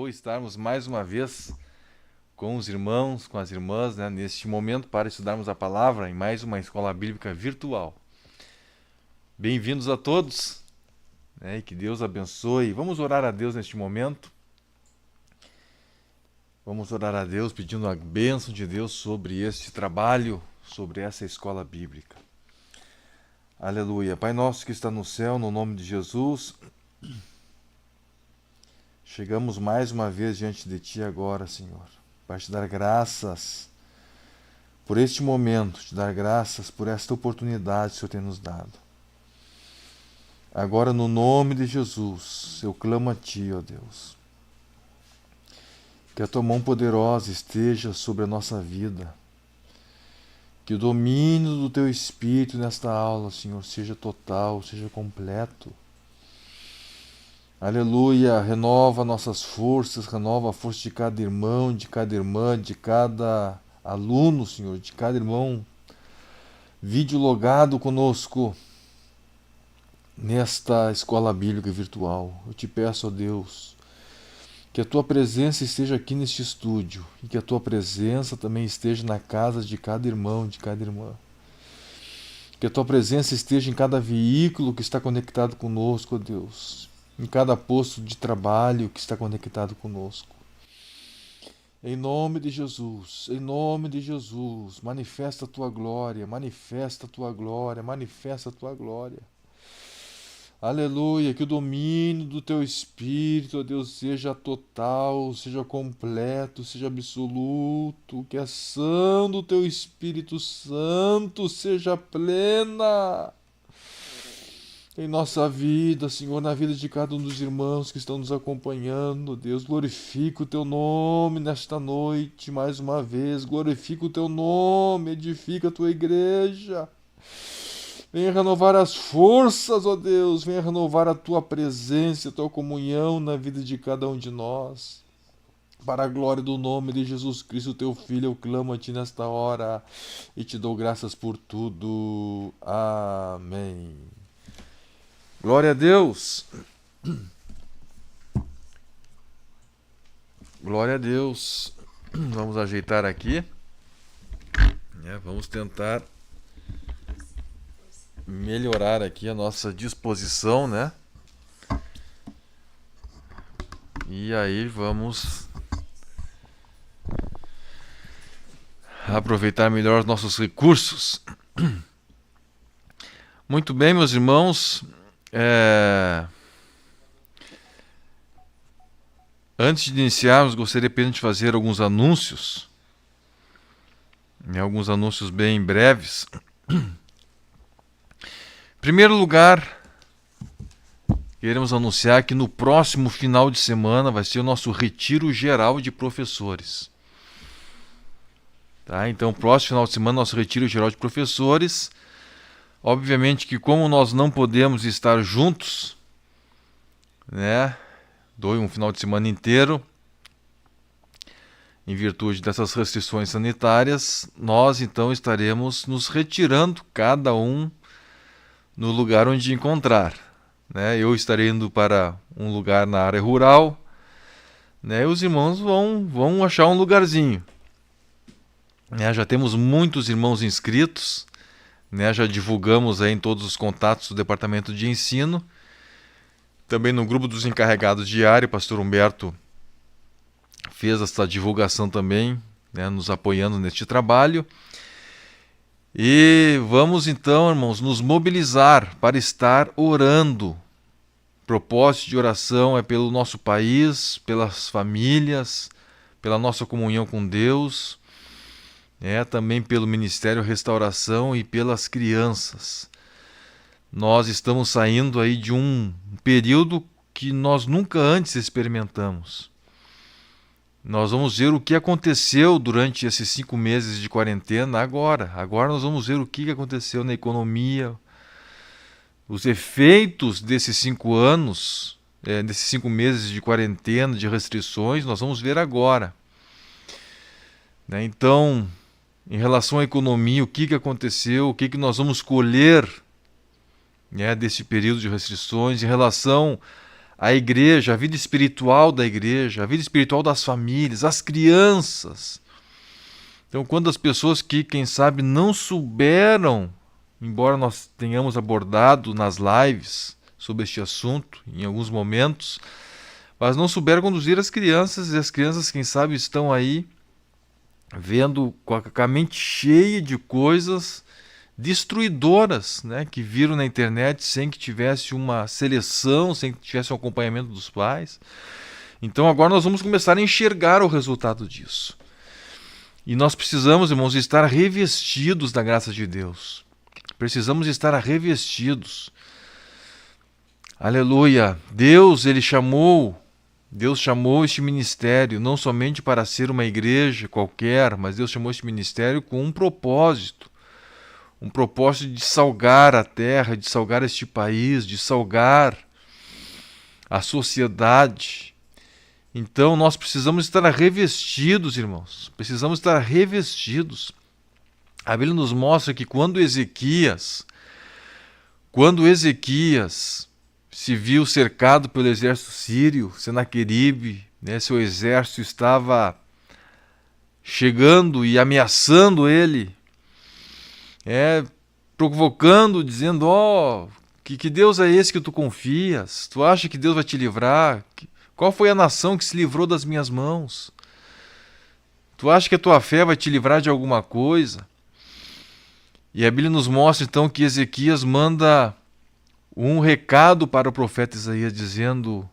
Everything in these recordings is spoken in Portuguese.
boa estarmos mais uma vez com os irmãos, com as irmãs, né, neste momento para estudarmos a palavra em mais uma escola bíblica virtual. Bem-vindos a todos, né, e que Deus abençoe. Vamos orar a Deus neste momento. Vamos orar a Deus pedindo a bênção de Deus sobre este trabalho, sobre essa escola bíblica. Aleluia. Pai nosso que está no céu, no nome de Jesus, chegamos mais uma vez diante de Ti agora, Senhor, para te dar graças por este momento, te dar graças por esta oportunidade que o Senhor tem nos dado. Agora, no nome de Jesus, eu clamo a Ti, ó Deus, que a Tua mão poderosa esteja sobre a nossa vida, que o domínio do Teu Espírito nesta aula, Senhor, seja total, seja completo. Aleluia, renova nossas forças, renova a força de cada irmão, de cada irmã, de cada aluno, Senhor, de cada irmão videologado conosco nesta escola bíblica virtual. Eu te peço, ó Deus, que a Tua presença esteja aqui neste estúdio e que a Tua presença também esteja na casa de cada irmão, de cada irmã. Que a Tua presença esteja em cada veículo que está conectado conosco, ó Deus, em cada posto de trabalho que está conectado conosco. Em nome de Jesus, manifesta a Tua glória, manifesta a Tua glória, manifesta a Tua glória. Aleluia, que o domínio do Teu Espírito, ó Deus, seja total, seja completo, seja absoluto, que a ação do Teu Espírito Santo seja plena em nossa vida, Senhor, na vida de cada um dos irmãos que estão nos acompanhando. Deus, glorifica o Teu nome nesta noite, mais uma vez, glorifica o Teu nome, edifica a Tua igreja. Venha renovar as forças, ó Deus, venha renovar a Tua presença, a Tua comunhão na vida de cada um de nós. Para a glória do nome de Jesus Cristo, Teu Filho, eu clamo a Ti nesta hora e Te dou graças por tudo. Amém. Glória a Deus. Glória a Deus. Vamos ajeitar aqui. Vamos tentar melhorar aqui a nossa disposição, né? E aí vamos aproveitar melhor os nossos recursos. Muito bem, meus irmãos. Antes de iniciarmos, gostaria apenas de fazer alguns anúncios. Alguns anúncios bem breves. Em primeiro lugar, queremos anunciar que no próximo final de semana vai ser o nosso retiro geral de professores. Tá? Então, próximo final de semana, nosso retiro geral de professores. Obviamente que como nós não podemos estar juntos, né, um final de semana inteiro, em virtude dessas restrições sanitárias, nós então estaremos nos retirando, cada um no lugar onde encontrar. Né? Eu estarei indo para um lugar na área rural, né? E os irmãos vão achar um lugarzinho. Né? Já temos muitos irmãos inscritos, né? Já divulgamos aí em todos os contatos do Departamento de Ensino. Também no grupo dos encarregados de área, o pastor Humberto fez essa divulgação também, né? Nos apoiando neste trabalho. E vamos então, irmãos, nos mobilizar para estar orando. O propósito de oração é pelo nosso país, pelas famílias, pela nossa comunhão com Deus, também pelo Ministério Restauração e pelas crianças. Nós estamos saindo aí de um período que nós nunca antes experimentamos. Nós vamos ver o que aconteceu durante esses 5 meses de quarentena agora. Agora nós vamos ver o que aconteceu na economia, os efeitos desses 5 anos, desses 5 meses de quarentena, de restrições, nós vamos ver agora. Então, em relação à economia, o que aconteceu, o que nós vamos colher desse período de restrições, em relação a igreja, a vida espiritual da igreja, a vida espiritual das famílias, as crianças. Então, quando as pessoas que, quem sabe, não souberam, embora nós tenhamos abordado nas lives sobre este assunto em alguns momentos, mas não souberam conduzir as crianças, e as crianças, quem sabe, estão aí vendo com a mente cheia de coisas destruidoras, né, que viram na internet sem que tivesse uma seleção, sem que tivesse um acompanhamento dos pais. Então agora nós vamos começar a enxergar o resultado disso. E nós precisamos, irmãos, estar revestidos da graça de Deus. Precisamos estar revestidos. Aleluia! Deus chamou este ministério não somente para ser uma igreja qualquer, mas Deus chamou este ministério com um propósito de salgar a terra, de salgar este país, de salgar a sociedade. Então nós precisamos estar revestidos, irmãos. Precisamos estar revestidos. A Bíblia nos mostra que quando Ezequias se viu cercado pelo exército sírio, Senaqueribe, né, seu exército estava chegando e ameaçando ele, provocando, dizendo: que Deus é esse que tu confias? Tu acha que Deus vai te livrar? Qual foi a nação que se livrou das minhas mãos? Tu acha que a tua fé vai te livrar de alguma coisa? E a Bíblia nos mostra então que Ezequias manda um recado para o profeta Isaías dizendo: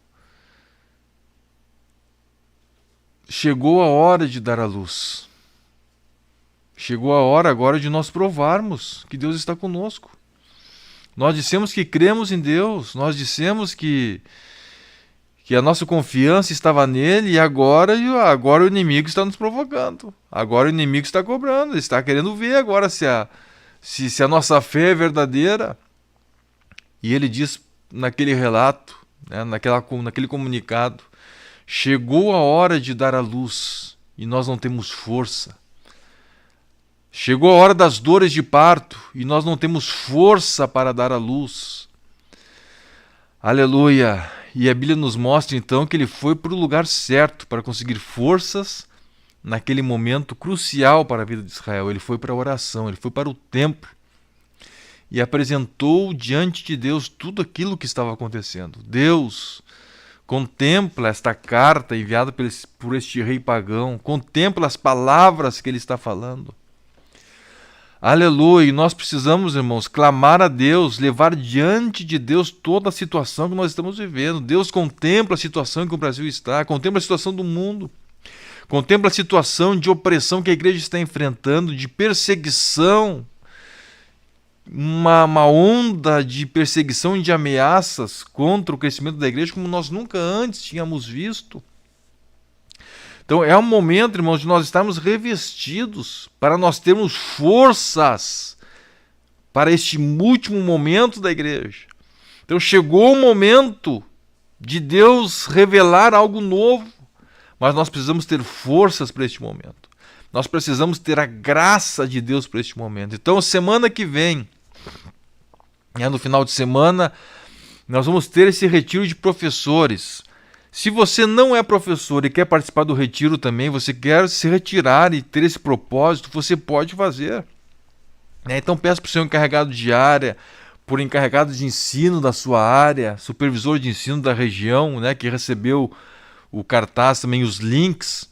chegou a hora de dar a luz. Chegou a hora agora de nós provarmos que Deus está conosco. Nós dissemos que cremos em Deus, nós dissemos que a nossa confiança estava nele, e agora o inimigo está nos provocando. Agora o inimigo está cobrando, ele está querendo ver agora se a nossa fé é verdadeira. E ele diz naquele relato, né, naquele comunicado: chegou a hora de dar a luz e nós não temos força. Chegou a hora das dores de parto e nós não temos força para dar a luz. Aleluia! E a Bíblia nos mostra então que ele foi para o lugar certo para conseguir forças naquele momento crucial para a vida de Israel. Ele foi para a oração, ele foi para o templo e apresentou diante de Deus tudo aquilo que estava acontecendo. Deus contempla esta carta enviada por este rei pagão, contempla as palavras que ele está falando. Aleluia! E nós precisamos, irmãos, clamar a Deus, levar diante de Deus toda a situação que nós estamos vivendo. Deus contempla a situação que o Brasil está, contempla a situação do mundo, contempla a situação de opressão que a igreja está enfrentando, de perseguição, uma onda de perseguição e de ameaças contra o crescimento da igreja como nós nunca antes tínhamos visto. Então é um momento, irmãos, de nós estarmos revestidos para nós termos forças para este último momento da igreja. Então chegou o momento de Deus revelar algo novo, mas nós precisamos ter forças para este momento. Nós precisamos ter a graça de Deus para este momento. Então semana que vem, no final de semana, nós vamos ter esse retiro de professores. Se você não é professor e quer participar do retiro também, você quer se retirar e ter esse propósito, você pode fazer. Então peça para o seu encarregado de área, por encarregado de ensino da sua área, supervisor de ensino da região, que recebeu o cartaz, também os links,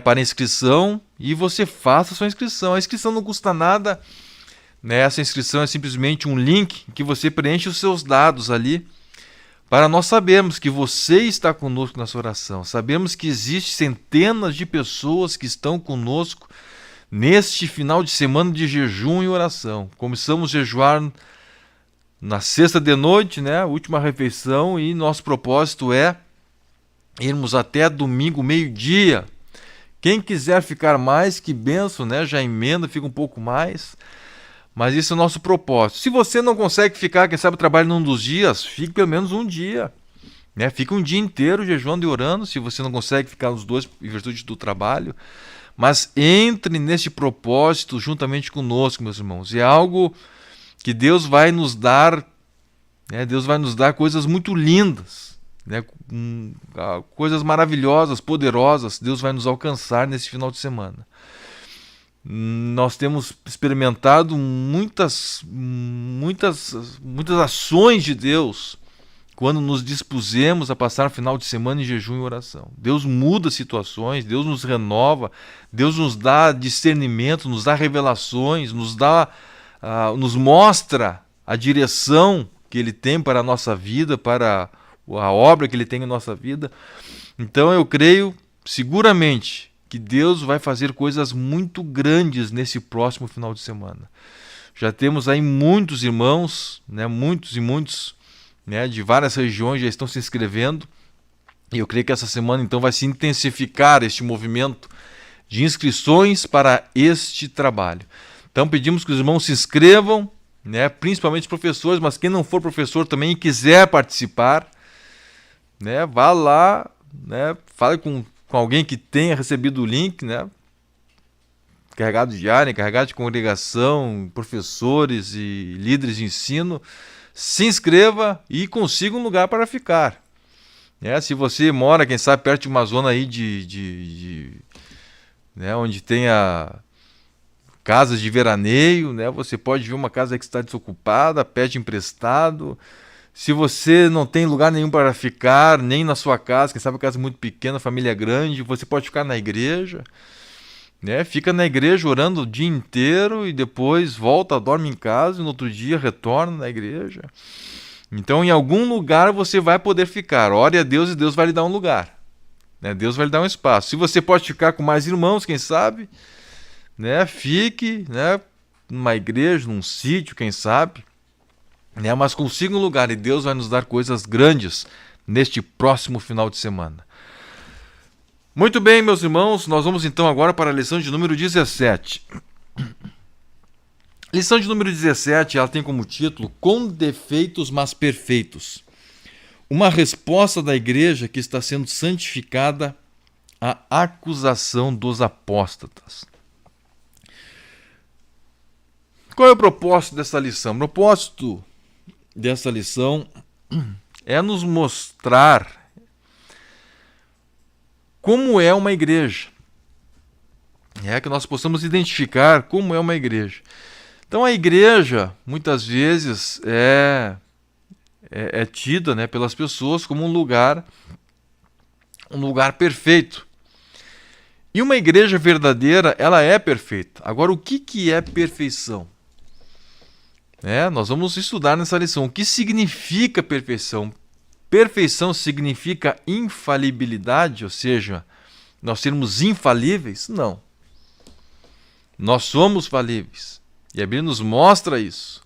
para inscrição, e você faça a sua inscrição. A inscrição não custa nada, essa inscrição é simplesmente um link que você preenche os seus dados ali, para nós sabermos que você está conosco nessa oração. Sabemos que existem centenas de pessoas que estão conosco neste final de semana de jejum e oração. Começamos a jejuar na sexta de noite, a última refeição, e nosso propósito é irmos até domingo, meio-dia. Quem quiser ficar mais, que bênção, já emenda, fica um pouco mais. Mas esse é o nosso propósito. Se você não consegue ficar, quem sabe trabalha num dos dias, fique pelo menos um dia. Fica um dia inteiro jejuando e orando, se você não consegue ficar nos dois em virtude do trabalho. Mas entre neste propósito juntamente conosco, meus irmãos. É algo que Deus vai nos dar né? Deus vai nos dar coisas muito lindas, né? Coisas maravilhosas, poderosas. Deus vai nos alcançar nesse final de semana. Nós temos experimentado muitas ações de Deus quando nos dispusemos a passar o final de semana em jejum e oração. Deus muda situações, Deus nos renova, Deus nos dá discernimento, nos dá revelações, nos mostra a direção que Ele tem para a nossa vida, para a obra que Ele tem em nossa vida. Então eu creio seguramente que Deus vai fazer coisas muito grandes nesse próximo final de semana. Já temos aí muitos irmãos, né, muitos, né, de várias regiões já estão se inscrevendo. E eu creio que essa semana então vai se intensificar este movimento de inscrições para este trabalho. Então pedimos que os irmãos se inscrevam, né, principalmente os professores, mas quem não for professor também e quiser participar, né, vá lá, né, fale com alguém que tenha recebido o link, né, encarregado de área, encarregado de congregação, professores e líderes de ensino. Se inscreva e consiga um lugar para ficar. Se você mora, quem sabe, perto de uma zona aí né, onde tenha casas de veraneio, né, você pode ver uma casa que está desocupada, pede emprestado. Se você não tem lugar nenhum para ficar, nem na sua casa, quem sabe a casa é muito pequena, família grande, você pode ficar na igreja. Né? Fica na igreja orando o dia inteiro e depois volta, dorme em casa e no outro dia retorna na igreja. Então, em algum lugar você vai poder ficar. Ore a Deus e Deus vai lhe dar um lugar. Né? Deus vai lhe dar um espaço. Se você pode ficar com mais irmãos, quem sabe, né? Fique, né, numa igreja, num sítio, quem sabe, né? Mas consiga um lugar e Deus vai nos dar coisas grandes neste próximo final de semana. Muito bem, meus irmãos, nós vamos então agora para a lição de número 17. Lição de número 17, ela tem como título Com defeitos, mas perfeitos. Uma resposta da igreja que está sendo santificada à acusação dos apóstatas. Qual é o propósito dessa lição? O propósito dessa lição é nos mostrar como é uma igreja. Que nós possamos identificar como é uma igreja. Então a igreja, muitas vezes, é tida, né, pelas pessoas como um lugar perfeito. E uma igreja verdadeira, ela é perfeita. Agora, o que é perfeição? Nós vamos estudar nessa lição. O que significa perfeição? Perfeição significa infalibilidade, ou seja, nós sermos infalíveis? Não. Nós somos falíveis. E a Bíblia nos mostra isso.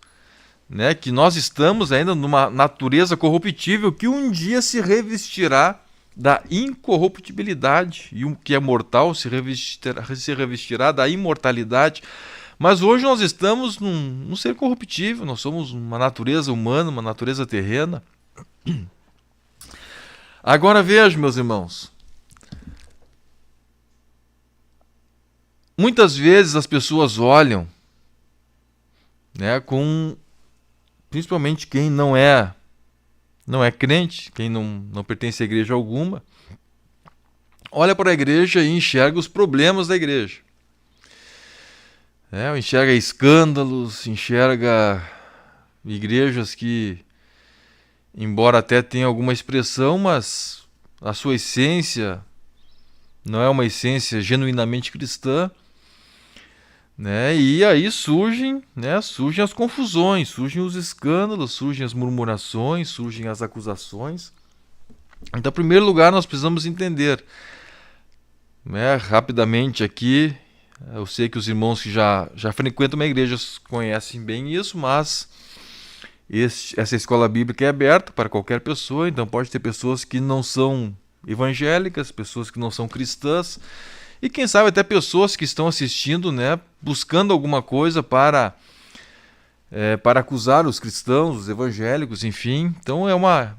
Né? Que nós estamos ainda numa natureza corruptível que um dia se revestirá da incorruptibilidade. E o que é mortal se revestirá da imortalidade. Mas hoje nós estamos num ser corruptível. Nós somos uma natureza humana, uma natureza terrena. Agora vejam, meus irmãos, muitas vezes as pessoas olham, né, principalmente quem não é crente, quem não pertence a igreja alguma, olha para a igreja e enxerga os problemas da igreja. Enxerga escândalos, enxerga igrejas que, embora até tenha alguma expressão, mas a sua essência não é uma essência genuinamente cristã, né? E aí surgem as confusões, surgem os escândalos, surgem as murmurações, surgem as acusações. Então, em primeiro lugar, nós precisamos entender, né, rapidamente aqui, eu sei que os irmãos que já frequentam uma igreja conhecem bem isso, mas essa escola bíblica é aberta para qualquer pessoa, então pode ter pessoas que não são evangélicas, pessoas que não são cristãs, e quem sabe até pessoas que estão assistindo, né, buscando alguma coisa para acusar os cristãos, os evangélicos, enfim. Então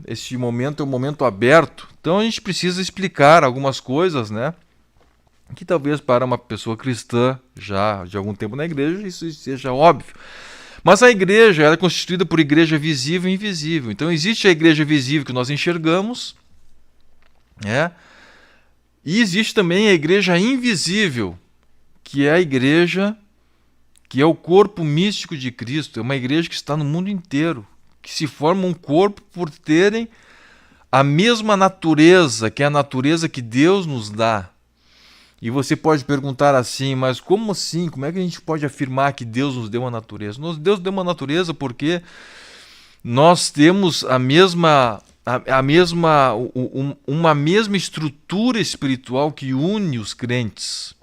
este momento é um momento aberto, então a gente precisa explicar algumas coisas, né, que talvez para uma pessoa cristã já de algum tempo na igreja isso seja óbvio. Mas a igreja ela é constituída por igreja visível e invisível. Então existe a igreja visível que nós enxergamos, né? E existe também a igreja invisível, que é a igreja que é o corpo místico de Cristo. É uma igreja que está no mundo inteiro, que se forma um corpo por terem a mesma natureza, que é a natureza que Deus nos dá. E você pode perguntar assim, mas como assim? Como é que a gente pode afirmar que Deus nos deu uma natureza? Deus deu uma natureza porque nós temos uma mesma estrutura espiritual que une os crentes.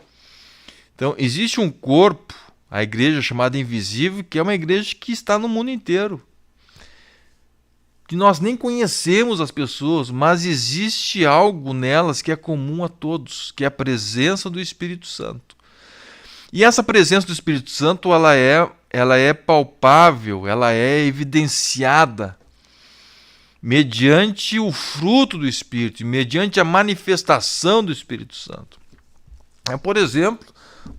Então, existe um corpo, a igreja chamada invisível, que é uma igreja que está no mundo inteiro. Que nós nem conhecemos as pessoas, mas existe algo nelas que é comum a todos, que é a presença do Espírito Santo. E essa presença do Espírito Santo, ela é palpável, ela é evidenciada mediante o fruto do Espírito, mediante a manifestação do Espírito Santo. Por exemplo,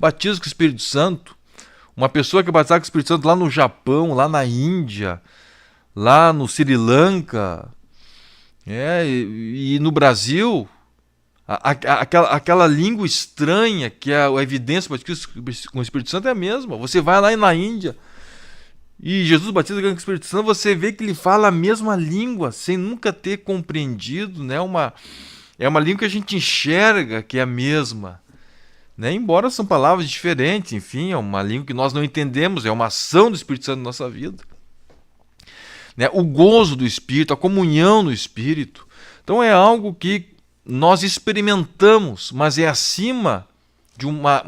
batismo com o Espírito Santo. Uma pessoa que é batizada com o Espírito Santo lá no Japão, lá na Índia, lá no Sri Lanka, e no Brasil, aquela língua estranha que é a evidência do batismo com o Espírito Santo é a mesma. Você vai lá na Índia e Jesus batiza com o Espírito Santo, você vê que ele fala a mesma língua, sem nunca ter compreendido, né? É uma língua que a gente enxerga que é a mesma. Né? Embora são palavras diferentes, enfim, é uma língua que nós não entendemos, é uma ação do Espírito Santo na nossa vida. Né? O gozo do Espírito, a comunhão no Espírito. Então é algo que nós experimentamos, mas é acima de uma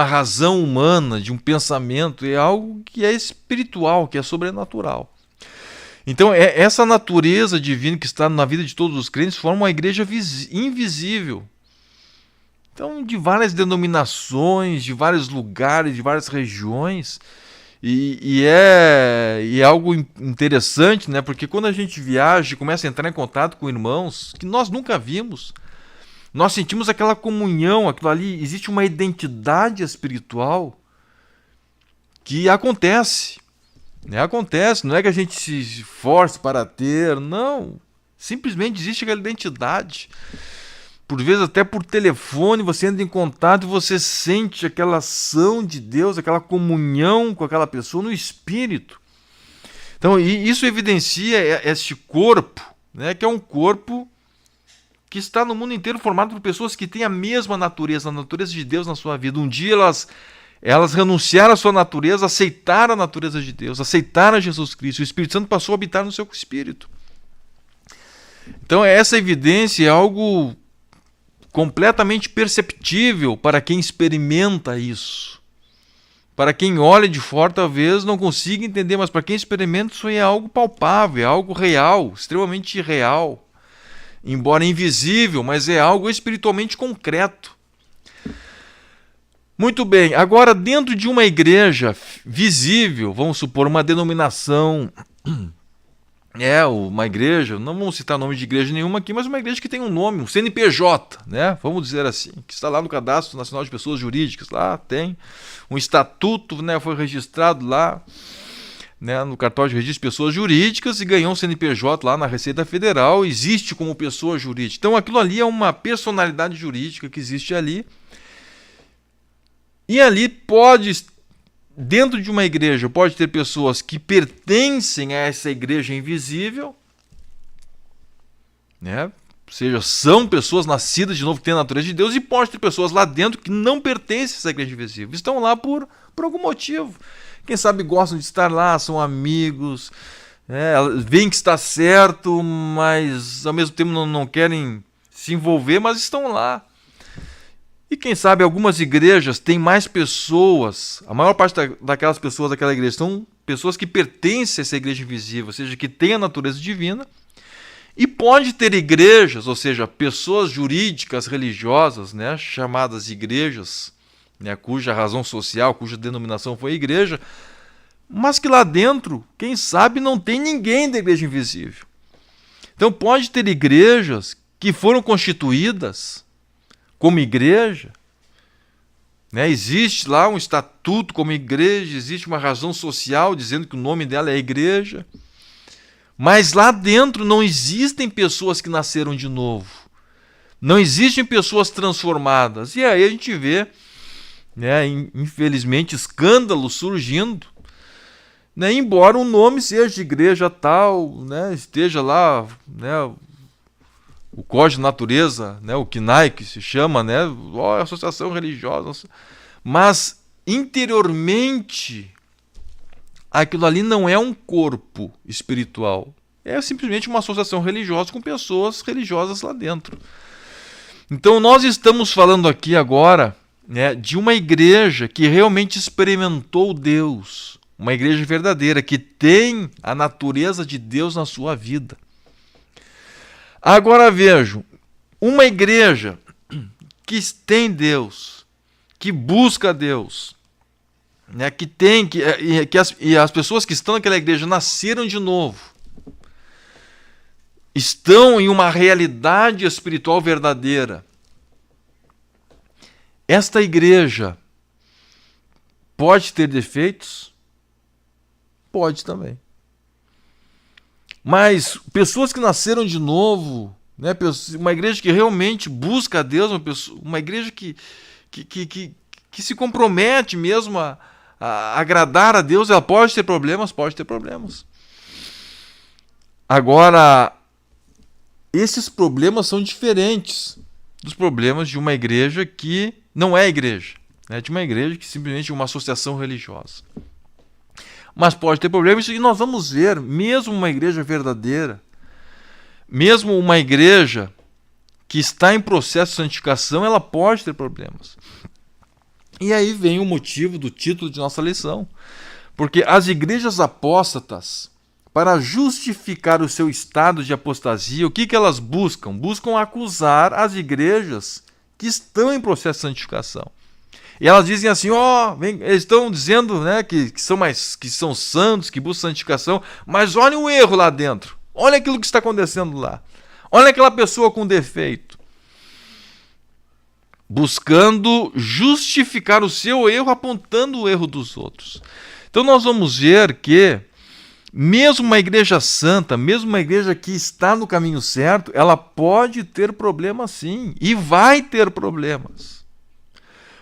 razão humana, de um pensamento, é algo que é espiritual, que é sobrenatural. Então, essa natureza divina que está na vida de todos os crentes forma uma igreja invisível. Então, de várias denominações, de vários lugares, de várias regiões. E é algo interessante, né? Porque quando a gente viaja e começa a entrar em contato com irmãos que nós nunca vimos, nós sentimos aquela comunhão, aquilo ali, existe uma identidade espiritual que acontece. Acontece, não é que a gente se esforce para ter, não. Simplesmente existe aquela identidade. Por vezes até por telefone você entra em contato e você sente aquela ação de Deus, aquela comunhão com aquela pessoa no espírito. Então isso evidencia este corpo, né, que é um corpo que está no mundo inteiro formado por pessoas que têm a mesma natureza, a natureza de Deus na sua vida. Um dia elas renunciaram à sua natureza, aceitaram a natureza de Deus, aceitaram a Jesus Cristo. O Espírito Santo passou a habitar no seu espírito. Então essa evidência é algo completamente perceptível para quem experimenta isso. Para quem olha de fora talvez não consiga entender, mas para quem experimenta isso é algo palpável, é algo real, extremamente real. Embora invisível, mas é algo espiritualmente concreto. Muito bem, agora dentro de uma igreja visível, vamos supor uma denominação, uma igreja, não vamos citar nome de igreja nenhuma aqui, mas uma igreja que tem um nome, um CNPJ, né? Vamos dizer assim, que está lá no Cadastro Nacional de Pessoas Jurídicas, lá tem um estatuto, né? Foi registrado lá, né? No cartório de registro de pessoas jurídicas e ganhou um CNPJ lá na Receita Federal, existe como pessoa jurídica. Então aquilo ali é uma personalidade jurídica que existe ali. E ali dentro de uma igreja, pode ter pessoas que pertencem a essa igreja invisível, né? Ou seja, são pessoas nascidas de novo que têm a natureza de Deus, e pode ter pessoas lá dentro que não pertencem a essa igreja invisível, estão lá por algum motivo. Quem sabe gostam de estar lá, são amigos, veem que está certo, mas ao mesmo tempo não querem se envolver, mas estão lá. E quem sabe algumas igrejas têm mais pessoas, a maior parte daquelas pessoas daquela igreja são pessoas que pertencem a essa igreja invisível, ou seja, que têm a natureza divina, e pode ter igrejas, ou seja, pessoas jurídicas, religiosas, né, chamadas igrejas, né, cuja razão social, cuja denominação foi igreja, mas que lá dentro, quem sabe, não tem ninguém da igreja invisível. Então pode ter igrejas que foram constituídas como igreja, né? Existe lá um estatuto como igreja, existe uma razão social dizendo que o nome dela é igreja, mas lá dentro não existem pessoas que nasceram de novo, não existem pessoas transformadas. E aí a gente vê, né, infelizmente, escândalos surgindo, né, embora o nome seja de igreja tal, né, esteja lá, né, o Código de Natureza, né, o CNAE, que se chama, né, associação religiosa, mas interiormente aquilo ali não é um corpo espiritual, é simplesmente uma associação religiosa com pessoas religiosas lá dentro. Então nós estamos falando aqui agora, né, de uma igreja que realmente experimentou Deus, uma igreja verdadeira, que tem a natureza de Deus na sua vida. Agora vejam, uma igreja que tem Deus, que busca Deus, né, e as pessoas que estão naquela igreja nasceram de novo, estão em uma realidade espiritual verdadeira. Esta igreja pode ter defeitos? Pode também. Mas pessoas que nasceram de novo, né, uma igreja que realmente busca a Deus, uma igreja que se compromete mesmo a agradar a Deus, ela pode ter problemas? Pode ter problemas. Agora, esses problemas são diferentes dos problemas de uma igreja que não é igreja, né, de uma igreja que simplesmente é uma associação religiosa. Mas pode ter problemas, e nós vamos ver, mesmo uma igreja verdadeira, mesmo uma igreja que está em processo de santificação, ela pode ter problemas. E aí vem o motivo do título de nossa lição. Porque as igrejas apóstatas, para justificar o seu estado de apostasia, o que elas buscam? Buscam acusar as igrejas que estão em processo de santificação. E elas dizem assim, eles estão dizendo, né, que são santos, que buscam santificação, mas olhem o erro lá dentro. Olha aquilo que está acontecendo lá. Olha aquela pessoa com defeito. Buscando justificar o seu erro, apontando o erro dos outros. Então nós vamos ver que, mesmo uma igreja santa, mesmo uma igreja que está no caminho certo, ela pode ter problemas sim, e vai ter problemas.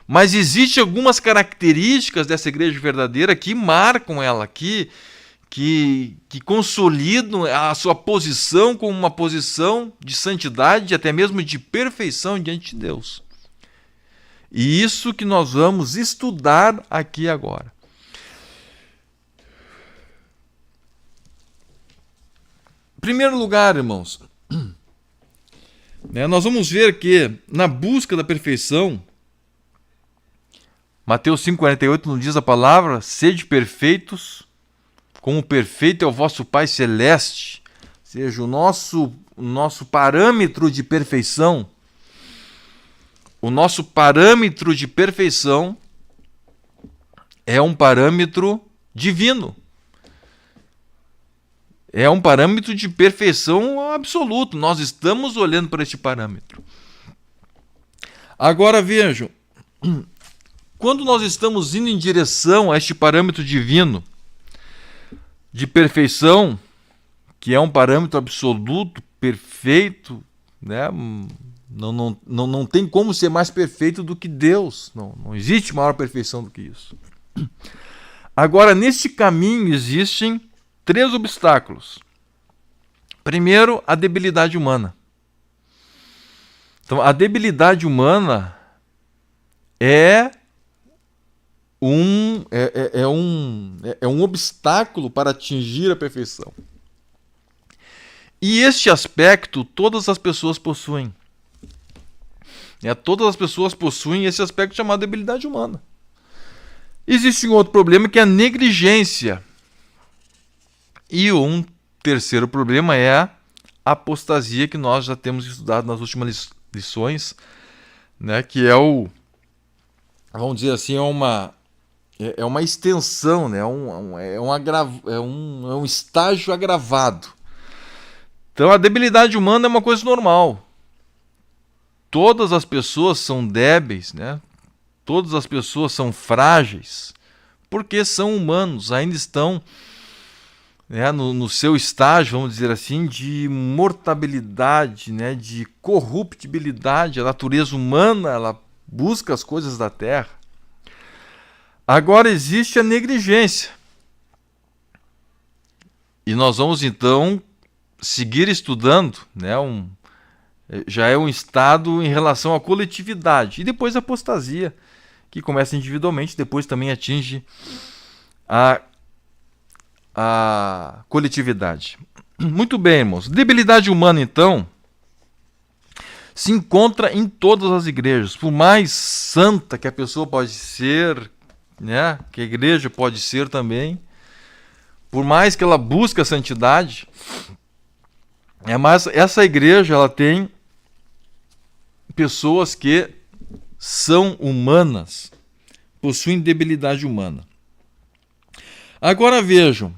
Mas existem algumas características dessa igreja verdadeira que marcam ela, que consolidam a sua posição como uma posição de santidade, até mesmo de perfeição diante de Deus. E isso que nós vamos estudar aqui agora. Em primeiro lugar, irmãos, nós vamos ver que na busca da perfeição, Mateus 5,48 nos diz a palavra: sede perfeitos, como perfeito é o vosso Pai Celeste. Ou seja, o nosso parâmetro de perfeição, o nosso parâmetro de perfeição é um parâmetro divino. É um parâmetro de perfeição absoluto. Nós estamos olhando para este parâmetro. Agora vejam, quando nós estamos indo em direção a este parâmetro divino de perfeição, que é um parâmetro absoluto, perfeito, né? Não tem como ser mais perfeito do que Deus. Não existe maior perfeição do que isso. Agora, neste caminho existem 3 obstáculos. Primeiro, a debilidade humana. Então, a debilidade humana é um obstáculo para atingir a perfeição. E este aspecto todas as pessoas possuem. Todas as pessoas possuem esse aspecto chamado debilidade humana. Existe um outro problema que é a negligência. E um terceiro problema é a apostasia, que nós já temos estudado nas últimas lições, né, que é vamos dizer assim, é uma extensão, né, é um estágio agravado. Então a debilidade humana é uma coisa normal. Todas as pessoas são débeis, né? todas as pessoas são frágeis, porque são humanos, ainda estão, né, no seu estágio, vamos dizer assim, de mortabilidade, né, de corruptibilidade. A natureza humana, ela busca as coisas da terra. Agora existe a negligência. E nós vamos então seguir estudando, né, já é um estado em relação à coletividade. E depois a apostasia, que começa individualmente, depois também atinge a coletividade. Muito bem, irmãos. Debilidade humana, então, se encontra em todas as igrejas. Por mais santa que a pessoa pode ser, né, que a igreja pode ser também, por mais que ela busque a santidade, mas essa igreja ela tem pessoas que são humanas, possuem debilidade humana. Agora vejam,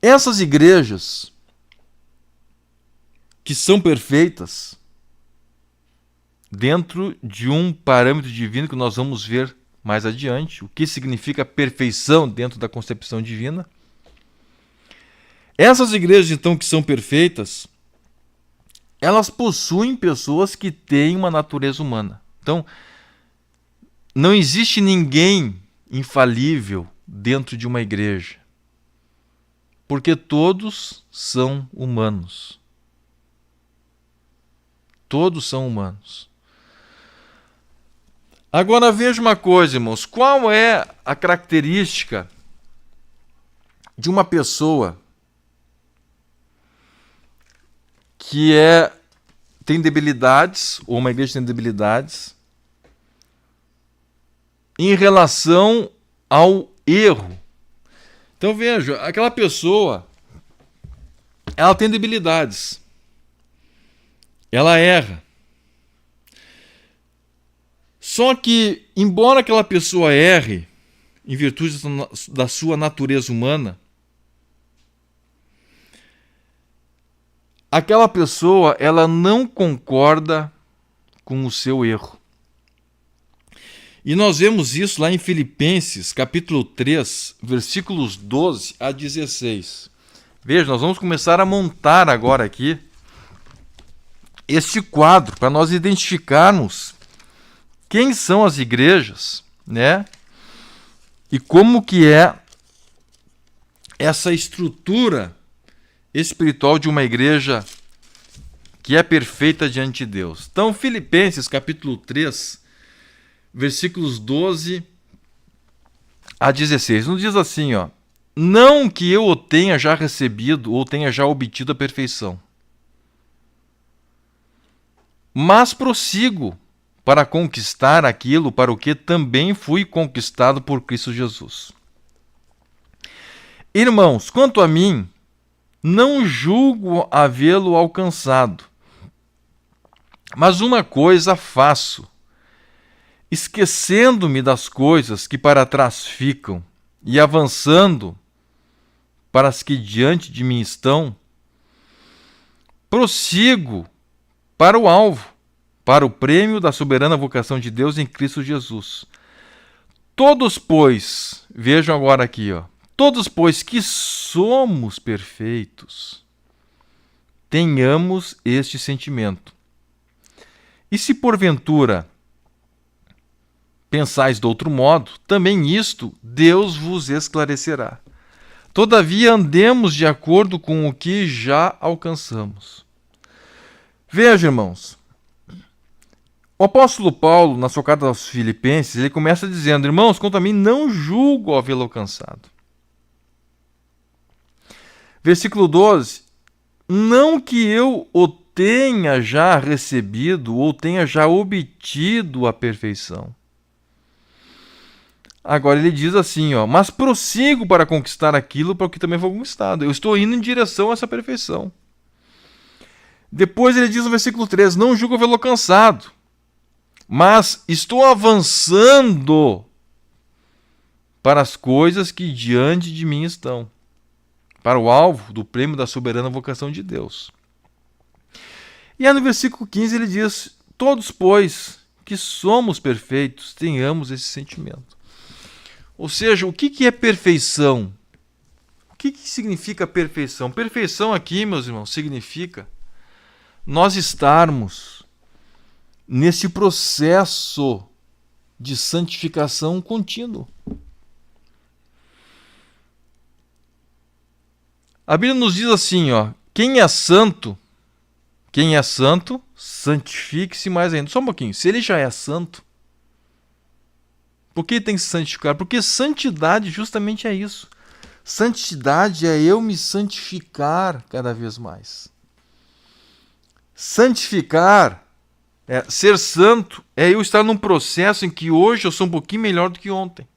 essas igrejas que são perfeitas, dentro de um parâmetro divino que nós vamos ver mais adiante, o que significa perfeição dentro da concepção divina. Essas igrejas, então, que são perfeitas, elas possuem pessoas que têm uma natureza humana. Então, não existe ninguém infalível dentro de uma igreja, porque todos são humanos. Todos são humanos. Agora veja uma coisa, irmãos. Qual é a característica de uma pessoa que tem debilidades, ou uma igreja tem debilidades, em relação ao erro? Então veja, aquela pessoa, ela tem debilidades. Ela erra. Só que, embora aquela pessoa erre, em virtude da sua natureza humana, aquela pessoa, ela não concorda com o seu erro. E nós vemos isso lá em Filipenses, capítulo 3, versículos 12 a 16. Veja, nós vamos começar a montar agora aqui este quadro para nós identificarmos quem são as igrejas, né? E como que é essa estrutura espiritual de uma igreja que é perfeita diante de Deus. Então, Filipenses capítulo 3, versículos 12 a 16. Nos diz assim, ó: não que eu o tenha já recebido ou tenha já obtido a perfeição, mas prossigo para conquistar aquilo para o que também fui conquistado por Cristo Jesus. Irmãos, quanto a mim, não julgo havê-lo alcançado, mas uma coisa faço, esquecendo-me das coisas que para trás ficam e avançando para as que diante de mim estão, prossigo para o alvo, para o prêmio da soberana vocação de Deus em Cristo Jesus. Todos, pois, vejam agora aqui, ó, todos, pois, que somos perfeitos, tenhamos este sentimento. E se porventura pensais de outro modo, também isto Deus vos esclarecerá. Todavia andemos de acordo com o que já alcançamos. Veja, irmãos, o apóstolo Paulo, na sua carta aos Filipenses, ele começa dizendo: irmãos, quanto a mim, não julgo havê-lo alcançado. Versículo 12: não que eu o tenha já recebido ou tenha já obtido a perfeição. Agora ele diz assim, ó: mas prossigo para conquistar aquilo para o que também foi conquistado. Eu estou indo em direção a essa perfeição. Depois ele diz no versículo 13: não julgo havê-lo alcançado, mas estou avançando para as coisas que diante de mim estão, para o alvo do prêmio da soberana vocação de Deus. E aí no versículo 15 ele diz: todos, pois, que somos perfeitos, tenhamos esse sentimento. Ou seja, o que é perfeição? O que significa perfeição? Perfeição aqui, meus irmãos, significa nós estarmos nesse processo de santificação contínuo. A Bíblia nos diz assim, ó, quem é santo, santifique-se mais ainda. Só um pouquinho, se ele já é santo, por que ele tem que se santificar? Porque santidade justamente é isso. Santidade é eu me santificar cada vez mais. Santificar, ser santo, é eu estar num processo em que hoje eu sou um pouquinho melhor do que ontem.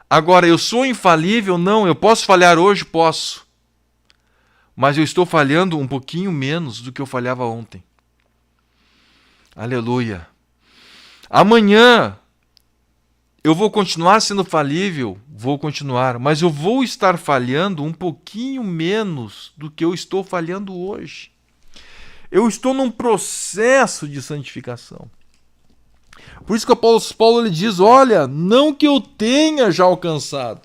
Agora, eu sou infalível? Não, eu posso falhar hoje? Posso. Mas eu estou falhando um pouquinho menos do que eu falhava ontem. Aleluia. Amanhã eu vou continuar sendo falível? Vou continuar, mas eu vou estar falhando um pouquinho menos do que eu estou falhando hoje. Eu estou num processo de santificação. Por isso que o apóstolo Paulo ele diz, olha, não que eu tenha já alcançado.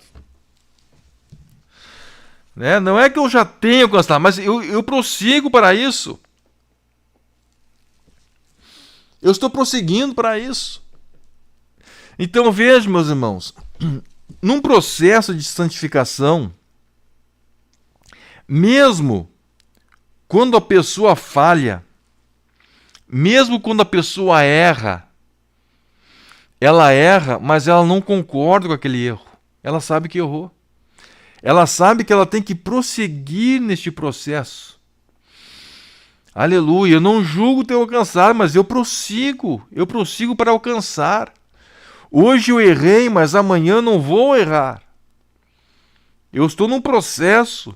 Não é que eu já tenha alcançado, mas eu prossigo para isso. Eu estou prosseguindo para isso. Então veja, meus irmãos, num processo de santificação, mesmo quando a pessoa falha, mesmo quando a pessoa erra, ela erra, mas ela não concorda com aquele erro. Ela sabe que errou. Ela sabe que ela tem que prosseguir neste processo. Aleluia, eu não julgo ter alcançado, mas eu prossigo para alcançar. Hoje eu errei, mas amanhã não vou errar. Eu estou num processo.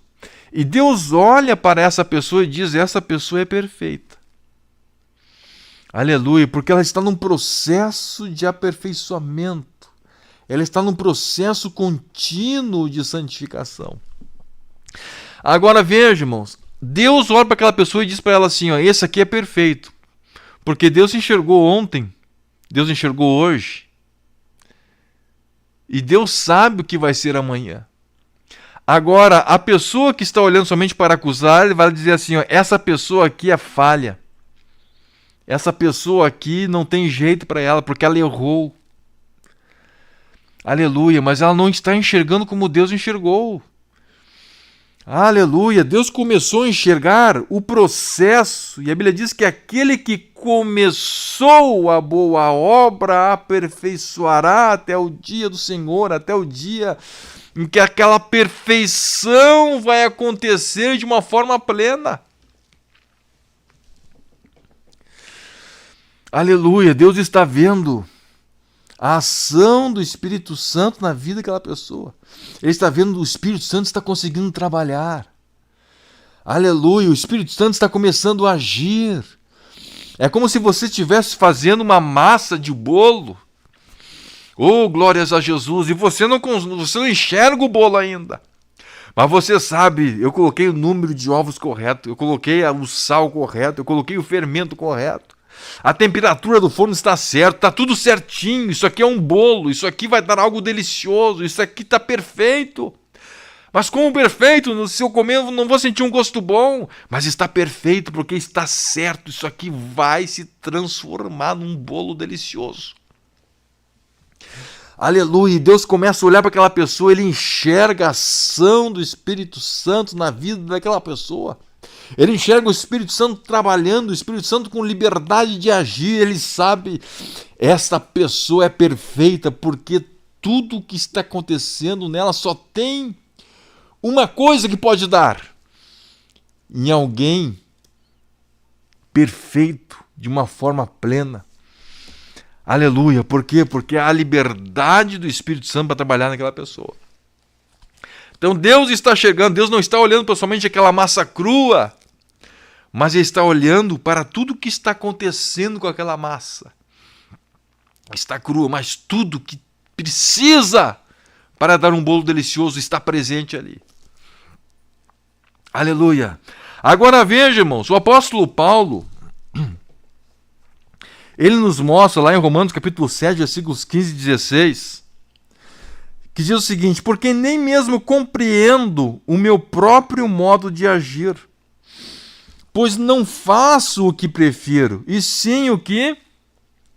E Deus olha para essa pessoa e diz, essa pessoa é perfeita. Aleluia, porque ela está num processo de aperfeiçoamento. Ela está num processo contínuo de santificação. Agora veja, irmãos, Deus olha para aquela pessoa e diz para ela assim, ó, esse aqui é perfeito. Porque Deus enxergou ontem, Deus enxergou hoje, e Deus sabe o que vai ser amanhã. Agora, a pessoa que está olhando somente para acusar, ele vai dizer assim, ó, essa pessoa aqui é falha. Essa pessoa aqui não tem jeito para ela, porque ela errou. Aleluia, mas ela não está enxergando como Deus enxergou. Aleluia, Deus começou a enxergar o processo, e a Bíblia diz que aquele que começou a boa obra aperfeiçoará até o dia do Senhor, até o dia em que aquela perfeição vai acontecer de uma forma plena. Aleluia, Deus está vendo a ação do Espírito Santo na vida daquela pessoa. Ele está vendo o Espírito Santo está conseguindo trabalhar. Aleluia, o Espírito Santo está começando a agir. É como se você estivesse fazendo uma massa de bolo. Oh, glórias a Jesus! E você não enxerga o bolo ainda. Mas você sabe, eu coloquei o número de ovos correto, eu coloquei o sal correto, eu coloquei o fermento correto. A temperatura do forno está certa, está tudo certinho. Isso aqui é um bolo, isso aqui vai dar algo delicioso, isso aqui está perfeito. Mas como perfeito, se eu comer eu não vou sentir um gosto bom. Mas está perfeito porque está certo, isso aqui vai se transformar num bolo delicioso. Aleluia, e Deus começa a olhar para aquela pessoa, ele enxerga a ação do Espírito Santo na vida daquela pessoa. Ele enxerga o Espírito Santo trabalhando, o Espírito Santo com liberdade de agir. Ele sabe, esta pessoa é perfeita porque tudo o que está acontecendo nela só tem uma coisa que pode dar: em alguém perfeito, de uma forma plena. Aleluia, por quê? Porque há a liberdade do Espírito Santo para trabalhar naquela pessoa. Então Deus está chegando, Deus não está olhando para somente aquela massa crua, mas Ele está olhando para tudo que está acontecendo com aquela massa. Está crua, mas tudo que precisa para dar um bolo delicioso está presente ali. Aleluia. Agora veja, irmãos, o apóstolo Paulo, Ele nos mostra lá em Romanos capítulo 7, versículos 15 e 16, que diz o seguinte: porque nem mesmo compreendo o meu próprio modo de agir, pois não faço o que prefiro, e sim o que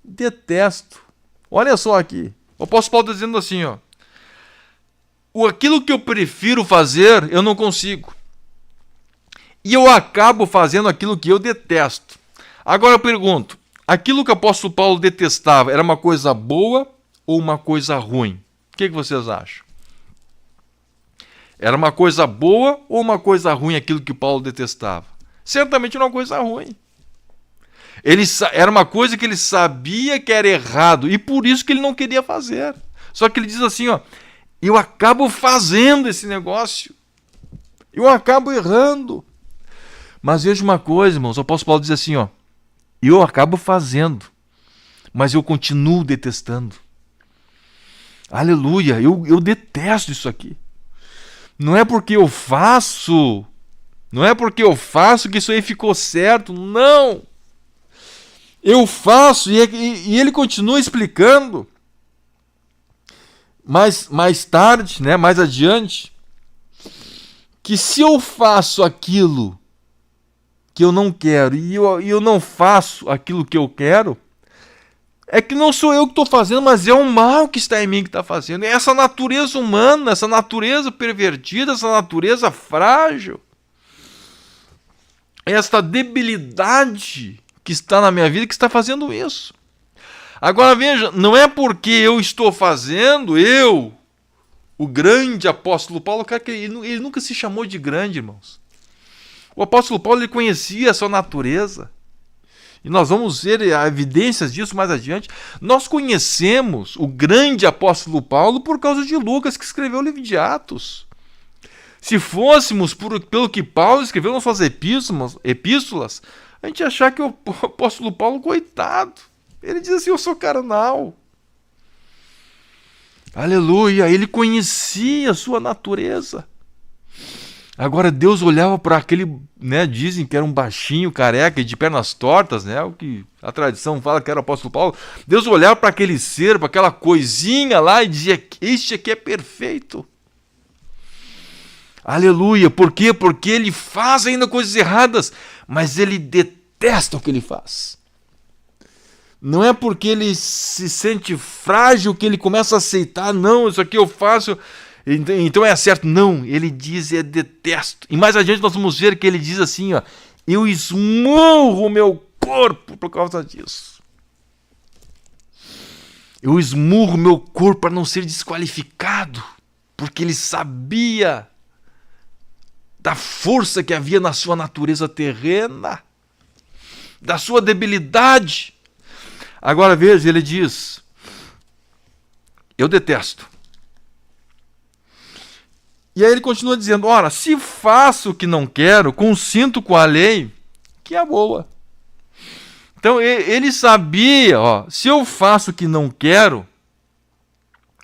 detesto. Olha só aqui, o apóstolo Paulo está dizendo assim, ó: aquilo que eu prefiro fazer, eu não consigo. E eu acabo fazendo aquilo que eu detesto. Agora eu pergunto, aquilo que o apóstolo Paulo detestava era uma coisa boa ou uma coisa ruim? O que vocês acham? Era uma coisa boa ou uma coisa ruim aquilo que Paulo detestava? Certamente era uma coisa ruim. Era uma coisa que ele sabia que era errado e por isso que ele não queria fazer. Só que ele diz assim, ó: eu acabo fazendo esse negócio. Eu acabo errando. Mas veja uma coisa, irmãos, o apóstolo Paulo diz assim, ó: eu acabo fazendo, mas eu continuo detestando. Aleluia, eu detesto isso aqui. Não é porque eu faço que isso aí ficou certo, não. Eu faço, e ele continua explicando mais tarde, né, mais adiante, que se eu faço aquilo que eu não quero e eu não faço aquilo que eu quero, é que não sou eu que estou fazendo, mas é o mal que está em mim que está fazendo. É essa natureza humana, essa natureza pervertida, essa natureza frágil, esta debilidade que está na minha vida que está fazendo isso. Agora veja, não é porque eu estou fazendo, o grande apóstolo Paulo, cara, que ele nunca se chamou de grande, irmãos. O apóstolo Paulo, ele conhecia a sua natureza. E nós vamos ver evidências disso mais adiante. Nós conhecemos o grande apóstolo Paulo por causa de Lucas, que escreveu o livro de Atos. Se fôssemos pelo que Paulo escreveu nas suas epístolas, a gente ia achar que o apóstolo Paulo, coitado, ele diz assim: eu sou carnal. Aleluia, ele conhecia a sua natureza. Agora Deus olhava para aquele, né, dizem que era um baixinho, careca e de pernas tortas, né, o que a tradição fala que era o apóstolo Paulo. Deus olhava para aquele ser, para aquela coisinha lá e dizia: este aqui é perfeito. Aleluia, por quê? Porque ele faz ainda coisas erradas, mas ele detesta o que ele faz. Não é porque ele se sente frágil que ele começa a aceitar: não, isso aqui eu faço, então é certo. Não, ele diz: eu detesto. E mais adiante nós vamos ver que ele diz assim, ó: eu esmurro o meu corpo por causa disso. Eu esmurro o meu corpo para não ser desqualificado, porque ele sabia da força que havia na sua natureza terrena, da sua debilidade. Agora veja, ele diz: eu detesto. E aí ele continua dizendo: ora, se faço o que não quero, consinto com a lei, que é boa. Então ele sabia, ó, se eu faço o que não quero,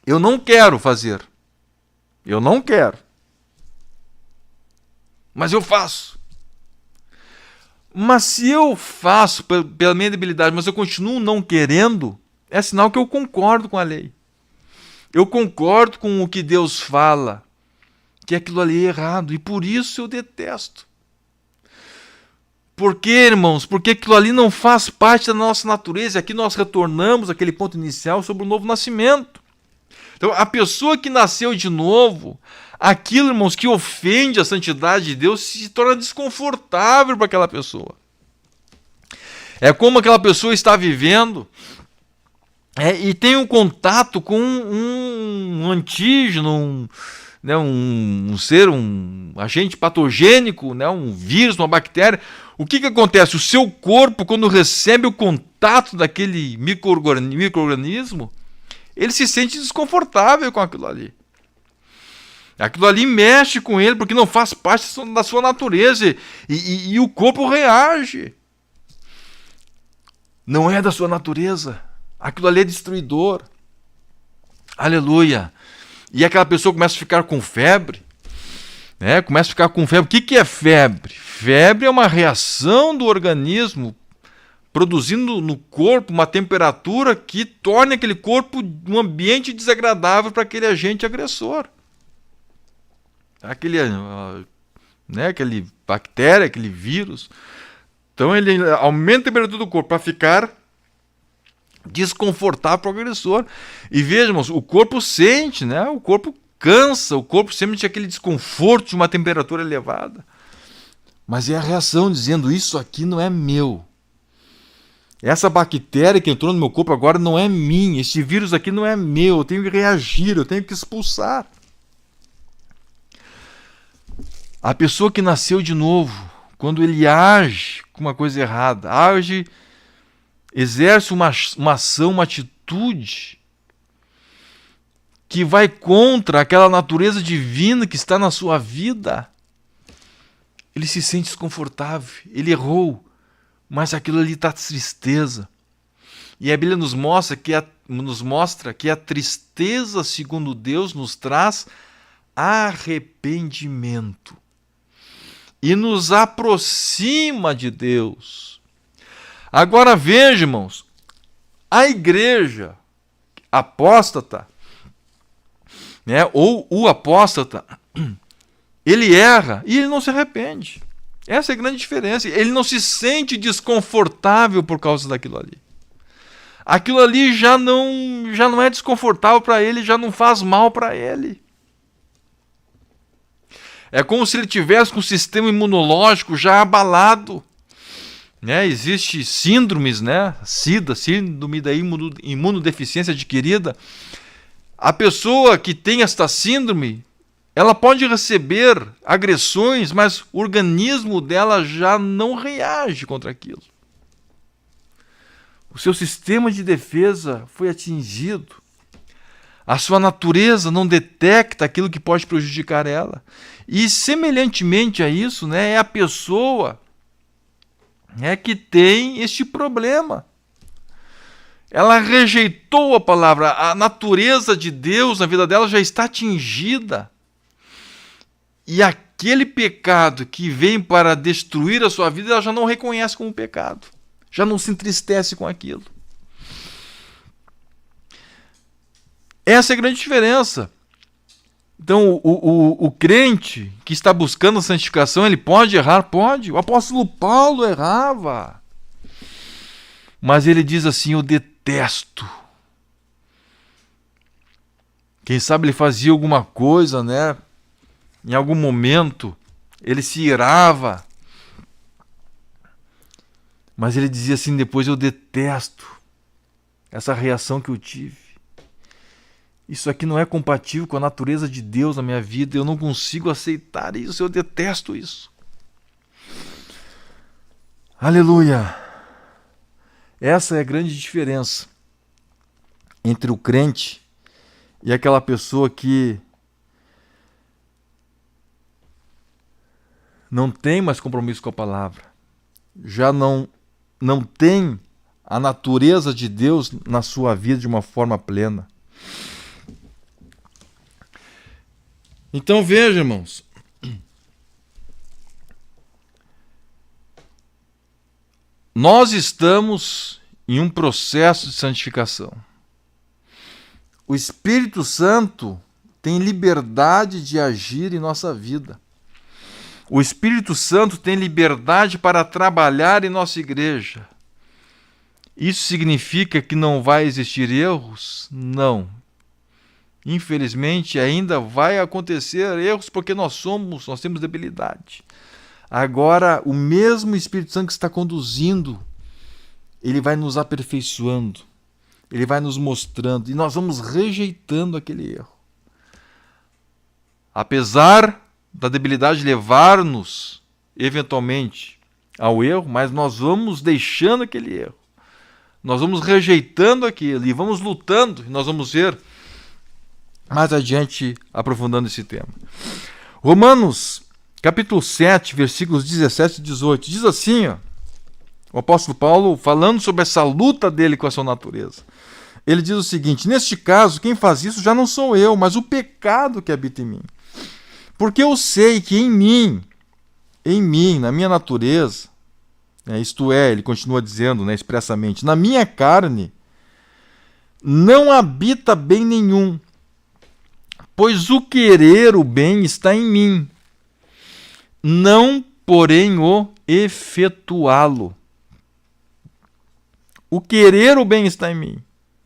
eu não quero fazer. Eu não quero. Mas eu faço. Mas se eu faço pela minha debilidade, mas eu continuo não querendo, é sinal que eu concordo com a lei. Eu concordo com o que Deus fala, que aquilo ali é errado, e por isso eu detesto. Por quê, irmãos? Porque aquilo ali não faz parte da nossa natureza. Aqui nós retornamos àquele ponto inicial sobre o novo nascimento. Então, a pessoa que nasceu de novo, aquilo, irmãos, que ofende a santidade de Deus, se torna desconfortável para aquela pessoa. É como aquela pessoa está vivendo e tem um contato com um antígeno, um ser, um agente patogênico, né, um vírus, uma bactéria. O que acontece? O seu corpo, quando recebe o contato daquele micro-organismo, ele se sente desconfortável com aquilo ali. Aquilo ali mexe com ele porque não faz parte da sua natureza e o corpo reage. Não é da sua natureza. Aquilo ali é destruidor. Aleluia. E aquela pessoa começa a ficar com febre. Né? O que é febre? Febre é uma reação do organismo produzindo no corpo uma temperatura que torne aquele corpo um ambiente desagradável para aquele agente agressor. Aquele bactéria, aquele vírus. Então ele aumenta a temperatura do corpo para ficar desconfortável para o agressor. E vejam, o corpo sente, né? O corpo cansa, o corpo sente aquele desconforto de uma temperatura elevada. Mas é a reação dizendo, isso aqui não é meu. Essa bactéria que entrou no meu corpo agora não é minha. Esse vírus aqui não é meu. Eu tenho que reagir, eu tenho que expulsar. A pessoa que nasceu de novo, quando ele age com uma coisa errada, exerce uma ação, uma atitude que vai contra aquela natureza divina que está na sua vida, ele se sente desconfortável, ele errou, mas aquilo ali está tristeza. E a Bíblia nos mostra que a tristeza, segundo Deus, nos traz arrependimento e nos aproxima de Deus. Agora veja, irmãos, a igreja apóstata, né, ou o apóstata, ele erra e ele não se arrepende. Essa é a grande diferença. Ele não se sente desconfortável por causa daquilo ali. Aquilo ali já não é desconfortável para ele, já não faz mal para ele. É como se ele tivesse com o sistema imunológico já abalado. Né? Existe síndromes, né? SIDA, síndrome da imunodeficiência adquirida. A pessoa que tem esta síndrome, ela pode receber agressões, mas o organismo dela já não reage contra aquilo. O seu sistema de defesa foi atingido. A sua natureza não detecta aquilo que pode prejudicar ela. E semelhantemente a isso, né, é a pessoa que tem este problema. Ela rejeitou a palavra, a natureza de Deus na vida dela já está atingida. E aquele pecado que vem para destruir a sua vida, ela já não reconhece como pecado. Já não se entristece com aquilo. Essa é a grande diferença. Então, o crente que está buscando a santificação, ele pode errar? Pode. O apóstolo Paulo errava. Mas ele diz assim, eu detesto. Quem sabe ele fazia alguma coisa, né? Em algum momento, ele se irava. Mas ele dizia assim depois, eu detesto essa reação que eu tive. Isso aqui não é compatível com a natureza de Deus na minha vida. Eu não consigo aceitar isso, eu detesto isso. Aleluia! Essa é a grande diferença entre o crente e aquela pessoa que não tem mais compromisso com a palavra. Já não tem a natureza de Deus na sua vida de uma forma plena. Então veja, irmãos, nós estamos em um processo de santificação. O Espírito Santo tem liberdade de agir em nossa vida. O Espírito Santo tem liberdade para trabalhar em nossa igreja. Isso significa que não vai existir erros? Não. Infelizmente, ainda vai acontecer erros porque nós temos debilidade. Agora, o mesmo Espírito Santo que está conduzindo, ele vai nos aperfeiçoando, ele vai nos mostrando, e nós vamos rejeitando aquele erro. Apesar da debilidade levar-nos, eventualmente, ao erro, mas nós vamos deixando aquele erro. Nós vamos rejeitando aquilo e vamos lutando, e nós vamos ver mais adiante aprofundando esse tema. Romanos, capítulo 7, versículos 17 e 18, diz assim, o apóstolo Paulo falando sobre essa luta dele com a sua natureza. Ele diz o seguinte, neste caso, quem faz isso já não sou eu, mas o pecado que habita em mim. Porque eu sei que em mim, na minha natureza, Isto é, ele continua dizendo, né, expressamente, na minha carne não habita bem nenhum, pois o querer o bem está em mim, não, porém, o efetuá-lo. O querer o bem está em mim.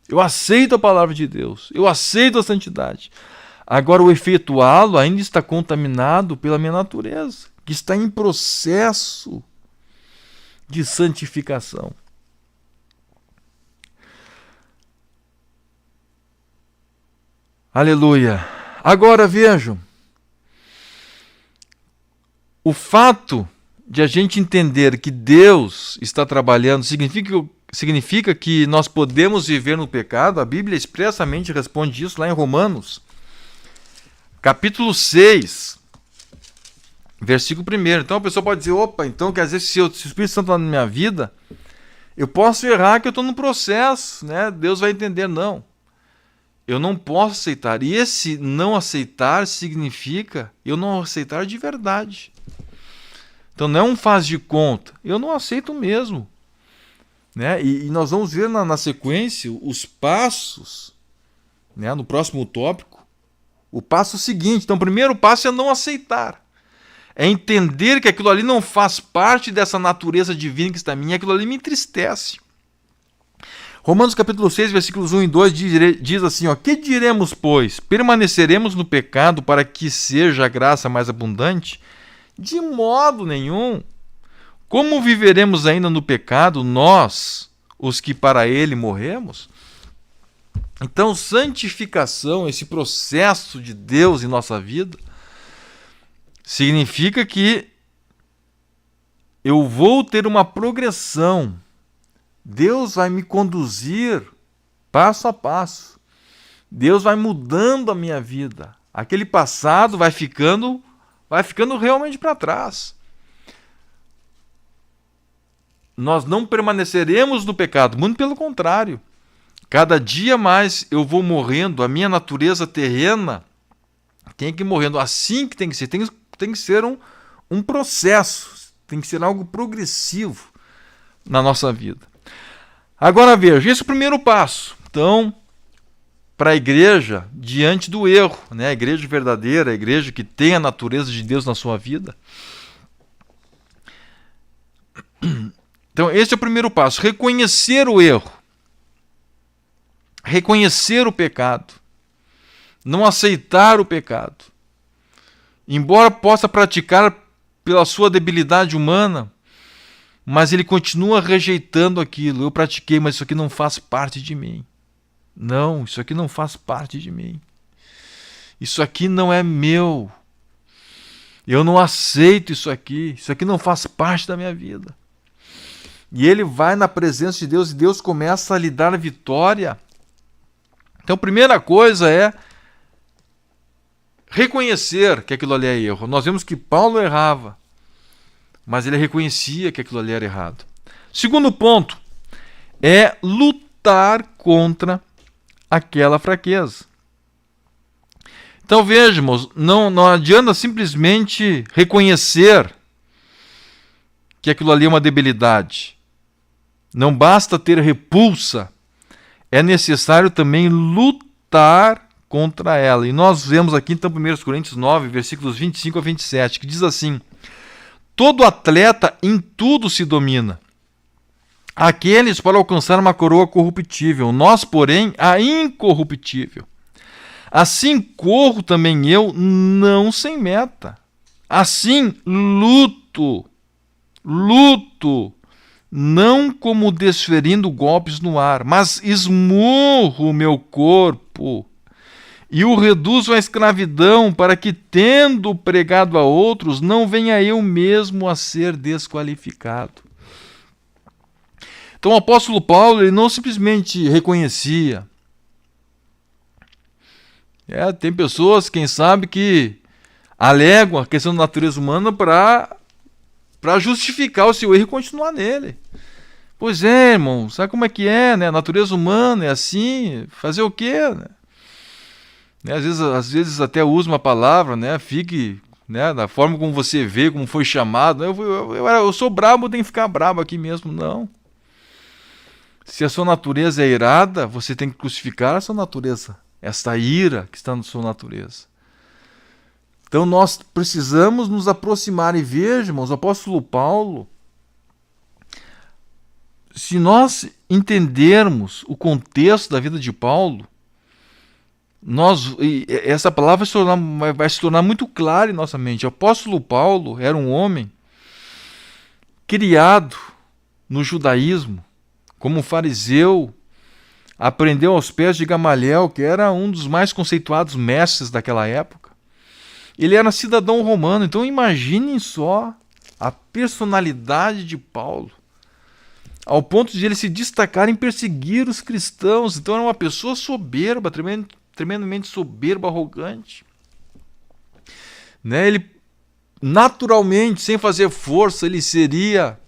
Eu aceito a palavra de Deus, eu aceito a santidade. Agora, o efetuá-lo ainda está contaminado pela minha natureza, que está em processo de santificação. Aleluia. Agora vejam, o fato de a gente entender que Deus está trabalhando significa que nós podemos viver no pecado. A Bíblia expressamente responde isso lá em Romanos, capítulo 6, versículo 1. Então a pessoa pode dizer, opa, então quer dizer, se o Espírito Santo está na minha vida, eu posso errar que eu estou no processo, né? Deus vai entender. Não. Eu não posso aceitar. E esse não aceitar significa eu não aceitar de verdade. Então não é um faz de conta. Eu não aceito mesmo. Né? E nós vamos ver na sequência os passos, né? No próximo tópico. O passo seguinte. Então o primeiro passo é não aceitar. É entender que aquilo ali não faz parte dessa natureza divina que está em mim. Aquilo ali me entristece. Romanos capítulo 6, versículos 1 e 2 diz assim, ó, que diremos, pois? Permaneceremos no pecado para que seja a graça mais abundante? De modo nenhum. Como viveremos ainda no pecado, nós, os que para ele morremos? Então, santificação, esse processo de Deus em nossa vida, significa que eu vou ter uma progressão. Deus vai me conduzir passo a passo. Deus vai mudando a minha vida. Aquele passado vai ficando realmente para trás. Nós não permaneceremos no pecado, muito pelo contrário. Cada dia mais eu vou morrendo, a minha natureza terrena tem que ir morrendo. Assim que tem que ser. Tem que ser um processo, tem que ser algo progressivo na nossa vida. Agora veja, esse é o primeiro passo. Então, para a igreja, diante do erro, né? A igreja verdadeira, a igreja que tem a natureza de Deus na sua vida. Então, esse é o primeiro passo, reconhecer o erro, reconhecer o pecado, não aceitar o pecado. Embora possa praticar pela sua debilidade humana, mas ele continua rejeitando aquilo. Eu pratiquei, mas isso aqui não faz parte de mim. Não, isso aqui não faz parte de mim. Isso aqui não é meu. Eu não aceito isso aqui. Isso aqui não faz parte da minha vida. E ele vai na presença de Deus e Deus começa a lhe dar a vitória. Então, a primeira coisa é reconhecer que aquilo ali é erro. Nós vemos que Paulo errava, mas ele reconhecia que aquilo ali era errado. Segundo ponto é lutar contra aquela fraqueza. Então vejamos, não adianta simplesmente reconhecer que aquilo ali é uma debilidade. Não basta ter repulsa, é necessário também lutar contra ela. E nós vemos aqui então 1 Coríntios 9, versículos 25 a 27, que diz assim: todo atleta em tudo se domina. Aqueles para alcançar uma coroa corruptível, nós, porém, a incorruptível. Assim corro também eu, não sem meta. Assim luto, não como desferindo golpes no ar, mas esmurro o meu corpo e o reduzo à escravidão, para que, tendo pregado a outros, não venha eu mesmo a ser desqualificado. Então o apóstolo Paulo ele não simplesmente reconhecia. Tem pessoas, quem sabe, que alegam a questão da natureza humana para justificar o seu erro e continuar nele. Pois é, irmão, sabe como é que é, né? A natureza humana é assim, fazer o quê, né? Às vezes até usa uma palavra, né? Fique né? Da forma como você vê, como foi chamado. Eu sou brabo, tenho que ficar brabo aqui mesmo. Não. Se a sua natureza é irada, você tem que crucificar a sua natureza. Esta ira que está na sua natureza. Então nós precisamos nos aproximar. E veja, irmãos, o apóstolo Paulo, se nós entendermos o contexto da vida de Paulo, essa palavra vai se tornar muito clara em nossa mente. O apóstolo Paulo era um homem criado no judaísmo, como um fariseu, aprendeu aos pés de Gamaliel, que era um dos mais conceituados mestres daquela época. Ele era cidadão romano, então imaginem só a personalidade de Paulo, ao ponto de ele se destacar em perseguir os cristãos. Então era uma pessoa soberba, tremendamente soberba, arrogante. Né? Ele, naturalmente, sem fazer força, ele seria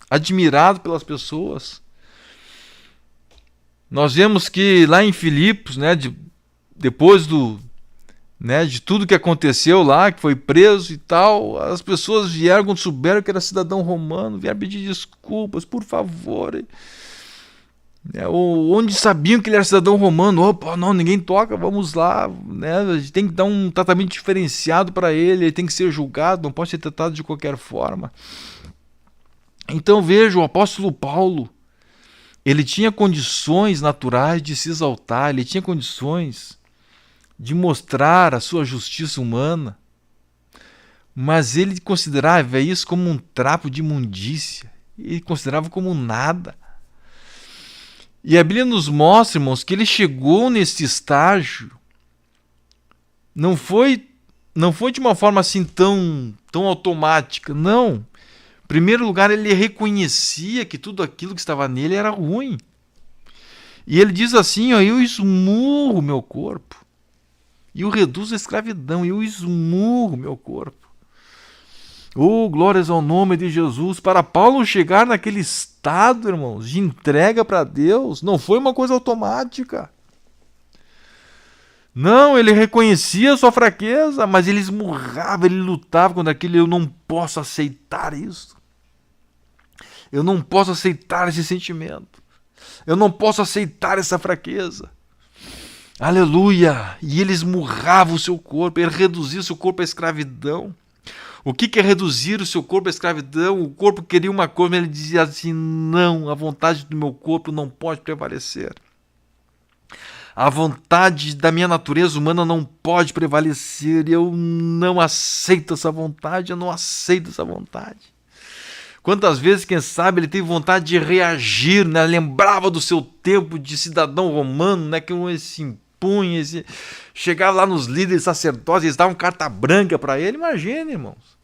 admirado pelas pessoas. Nós vemos que lá em Filipos, né, depois de tudo que aconteceu lá, que foi preso e tal, as pessoas vieram, quando souberam que era cidadão romano, vieram pedir desculpas, por favor. Ou onde sabiam que ele era cidadão romano, opa, não, ninguém toca, vamos lá, né? A gente tem que dar um tratamento diferenciado para ele tem que ser julgado, não pode ser tratado de qualquer forma. Então veja, o apóstolo Paulo, ele tinha condições naturais de se exaltar, ele tinha condições de mostrar a sua justiça humana, mas ele considerava isso como um trapo de imundícia, ele considerava como nada. E a Bíblia nos mostra, irmãos, que ele chegou nesse estágio, não foi de uma forma assim tão automática, não. Em primeiro lugar, ele reconhecia que tudo aquilo que estava nele era ruim. E ele diz assim, eu esmurro meu corpo. E eu reduzo a escravidão, eu esmurro meu corpo. Oh, glórias ao nome de Jesus. Para Paulo chegar naquele estado, irmãos, de entrega para Deus, não foi uma coisa automática. Não, ele reconhecia a sua fraqueza, mas ele esmurrava, ele lutava contra aquilo. Eu não posso aceitar isso. Eu não posso aceitar esse sentimento. Eu não posso aceitar essa fraqueza. Aleluia! E ele esmurrava o seu corpo, ele reduzia o seu corpo à escravidão. O que é reduzir o seu corpo à escravidão? O corpo queria uma coisa, mas ele dizia assim, não, a vontade do meu corpo não pode prevalecer. A vontade da minha natureza humana não pode prevalecer. Eu não aceito essa vontade, eu não aceito essa vontade. Quantas vezes, quem sabe, ele teve vontade de reagir, né? Lembrava do seu tempo de cidadão romano, né? Que ele se impunha, chegava lá nos líderes sacerdotes, eles davam carta branca para ele. Imagine, irmãos.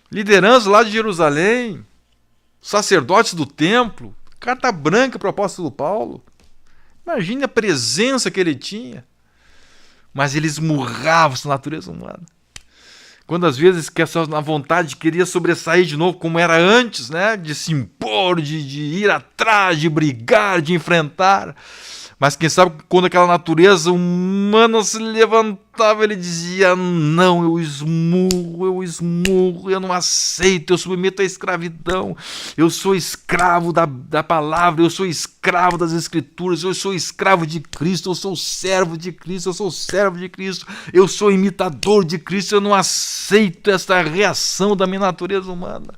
Liderança lá de Jerusalém, sacerdotes do templo, carta branca para o apóstolo Paulo. Imagine a presença que ele tinha. Mas ele esmurrava sua natureza humana. Quantas vezes que essa vontade queria sobressair de novo, como era antes, né? De se impor, de ir atrás, de brigar, de enfrentar. Mas quem sabe quando aquela natureza humana se levantava, ele dizia, não, eu esmurro, eu não aceito, eu submeto à escravidão. Eu sou escravo da palavra, eu sou escravo das escrituras, eu sou escravo de Cristo, eu sou servo de Cristo, eu sou servo de Cristo, eu sou imitador de Cristo, eu não aceito essa reação da minha natureza humana.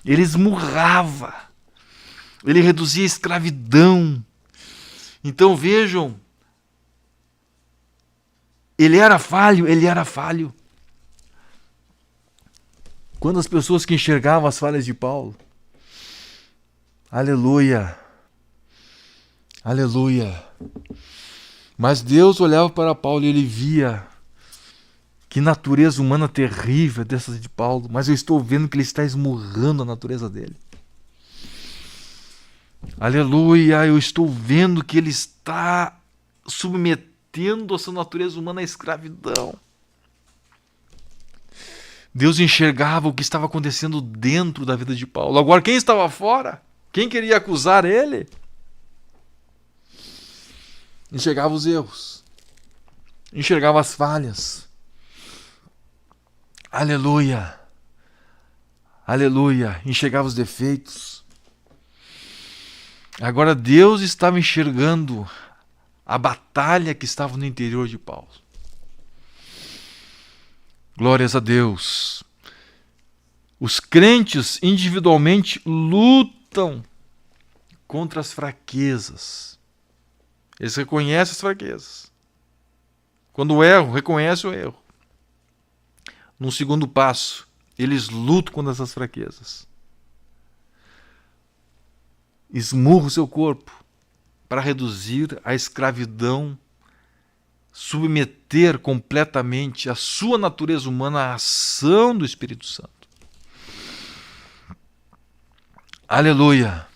Ele esmurrava, ele reduzia a escravidão. Então vejam, ele era falho. Quando as pessoas que enxergavam as falhas de Paulo, aleluia, aleluia. Mas Deus olhava para Paulo e ele via que natureza humana terrível dessa de Paulo, mas eu estou vendo que ele está esmurrando a natureza dele. Aleluia, eu estou vendo que ele está submetendo a sua natureza humana à escravidão. Deus enxergava o que estava acontecendo dentro da vida de Paulo. Agora, quem estava fora? Quem queria acusar ele? Enxergava os erros, enxergava as falhas. Aleluia. Aleluia. Enxergava os defeitos. Agora Deus estava enxergando a batalha que estava no interior de Paulo. Glórias a Deus. Os crentes individualmente lutam contra as fraquezas. Eles reconhecem as fraquezas. Quando erram, reconhecem o erro. No segundo passo, eles lutam contra essas fraquezas. Esmurram o seu corpo para reduzir a escravidão, submeter completamente a sua natureza humana à ação do Espírito Santo. Aleluia!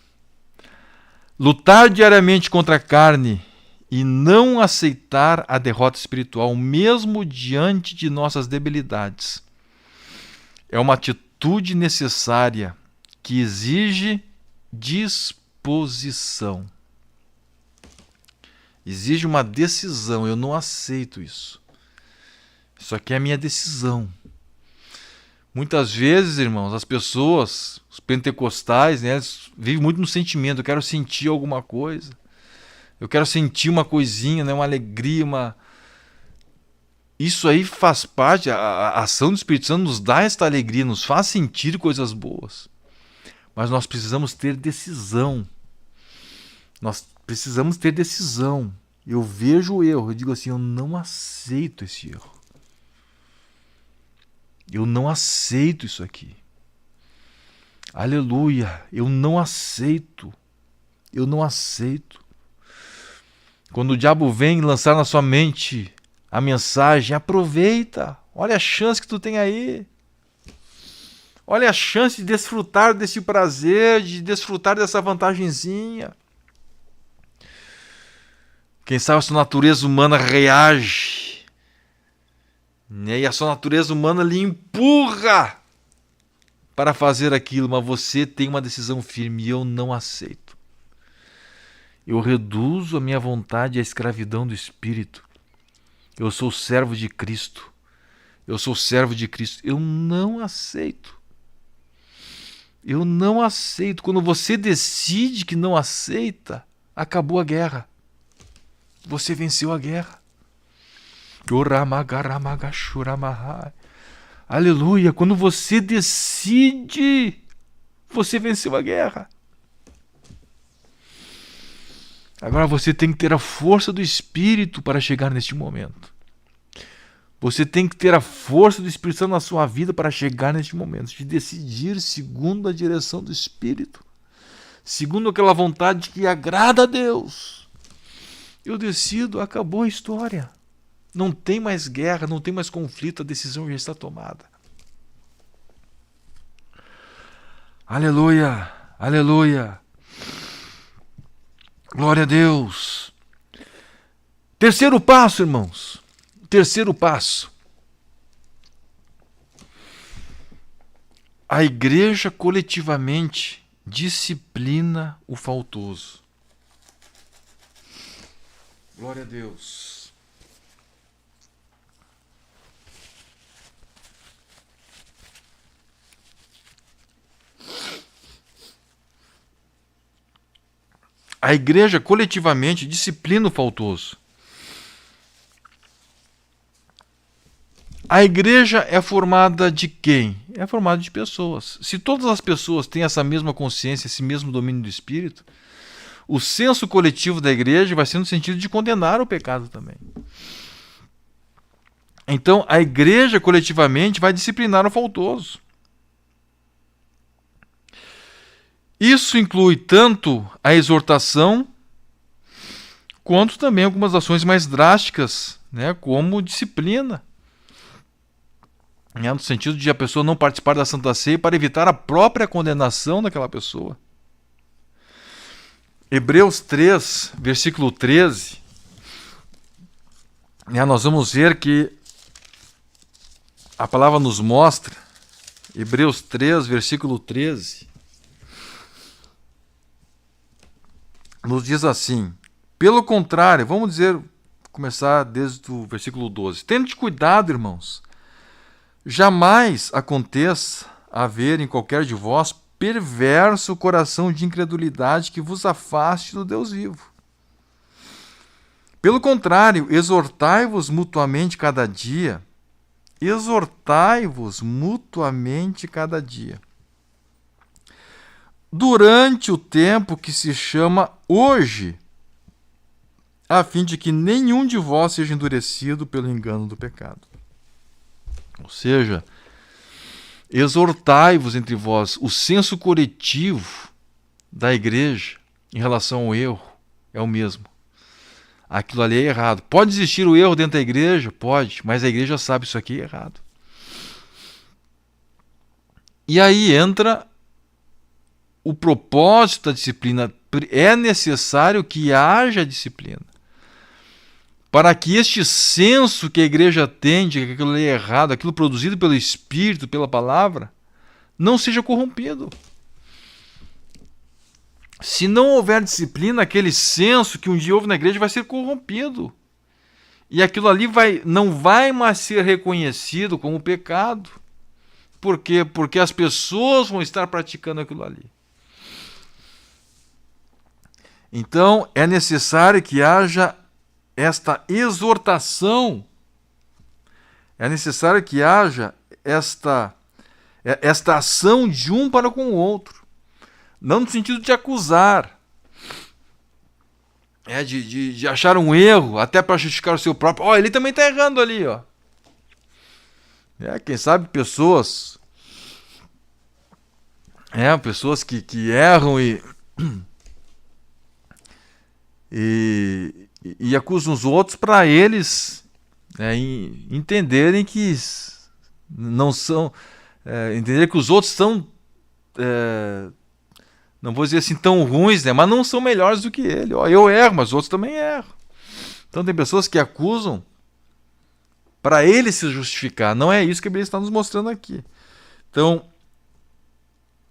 Lutar diariamente contra a carne e não aceitar a derrota espiritual, mesmo diante de nossas debilidades, é uma atitude necessária que exige disposição. Exige uma decisão. Eu não aceito isso. Isso aqui é a minha decisão. Muitas vezes, irmãos, as pessoas, os pentecostais, né, eles vivem muito no sentimento. Eu quero sentir alguma coisa. Eu quero sentir uma coisinha, né, uma alegria, Isso aí faz parte, a ação do Espírito Santo nos dá esta alegria, nos faz sentir coisas boas. Mas nós precisamos ter decisão. Nós precisamos ter decisão. Eu vejo o erro, eu digo assim, eu não aceito esse erro. Eu não aceito isso aqui. Aleluia, eu não aceito. Eu não aceito. Quando o diabo vem lançar na sua mente a mensagem, aproveita. Olha a chance que tu tem aí. Olha a chance de desfrutar desse prazer, de desfrutar dessa vantagenzinha. Quem sabe a sua natureza humana reage, né? E a sua natureza humana lhe empurra para fazer aquilo, mas você tem uma decisão firme e eu não aceito. Eu reduzo a minha vontade à escravidão do Espírito. Eu sou servo de Cristo. Eu sou servo de Cristo. Eu não aceito. Eu não aceito. Quando você decide que não aceita, acabou a guerra. Você venceu a guerra. Aleluia. Quando você decide, você venceu a guerra. Agora você tem que ter a força do Espírito para chegar neste momento. Você tem que ter a força do Espírito Santo na sua vida para chegar neste momento. De decidir segundo a direção do Espírito. Segundo aquela vontade que agrada a Deus. Eu decido, acabou a história. Não tem mais guerra, não tem mais conflito, a decisão já está tomada. Aleluia, aleluia. Glória a Deus. Terceiro passo, irmãos. Terceiro passo. A igreja coletivamente disciplina o faltoso. Glória a Deus. A igreja coletivamente disciplina o faltoso. A igreja é formada de quem? É formada de pessoas. Se todas as pessoas têm essa mesma consciência, esse mesmo domínio do Espírito, o senso coletivo da igreja vai ser no sentido de condenar o pecado também. Então, a igreja coletivamente vai disciplinar o faltoso. Isso inclui tanto a exortação, quanto também algumas ações mais drásticas, né, como disciplina. No sentido de a pessoa não participar da Santa Ceia para evitar a própria condenação daquela pessoa. Hebreus 3, versículo 13, nós vamos ver que a palavra nos mostra, Hebreus 3, versículo 13, nos diz assim: pelo contrário, vamos começar desde o versículo 12. Tende cuidado, irmãos, Jamais aconteça haver em qualquer de vós perverso coração de incredulidade que vos afaste do Deus vivo. Pelo contrário, exortai-vos mutuamente cada dia. Exortai-vos mutuamente cada dia. Durante o tempo que se chama hoje, a fim de que nenhum de vós seja endurecido pelo engano do pecado. Ou seja, exortai-vos entre vós. O senso coletivo da igreja em relação ao erro é o mesmo. Aquilo ali é errado. Pode existir o erro dentro da igreja? Pode, mas a igreja sabe isso aqui é errado. E aí entra o propósito da disciplina. É necessário que haja disciplina, para que este senso que a igreja tem de que aquilo ali é errado, aquilo produzido pelo Espírito, pela palavra, não seja corrompido. Se não houver disciplina, aquele senso que um dia houve na igreja vai ser corrompido. E aquilo ali não vai mais ser reconhecido como pecado. Por quê? Porque as pessoas vão estar praticando aquilo ali. Então, é necessário que haja esta exortação. É necessário que haja esta ação de um para com o outro. Não no sentido de acusar, de achar um erro, até para justificar o seu próprio. Ele também está errando ali. Quem sabe pessoas que erram e acusam os outros para eles entenderem que não são. Entender que os outros são. Não vou dizer assim tão ruins, mas não são melhores do que ele. Eu erro, mas os outros também erram. Então tem pessoas que acusam para ele se justificar. Não é isso que a Bíblia está nos mostrando aqui. Então,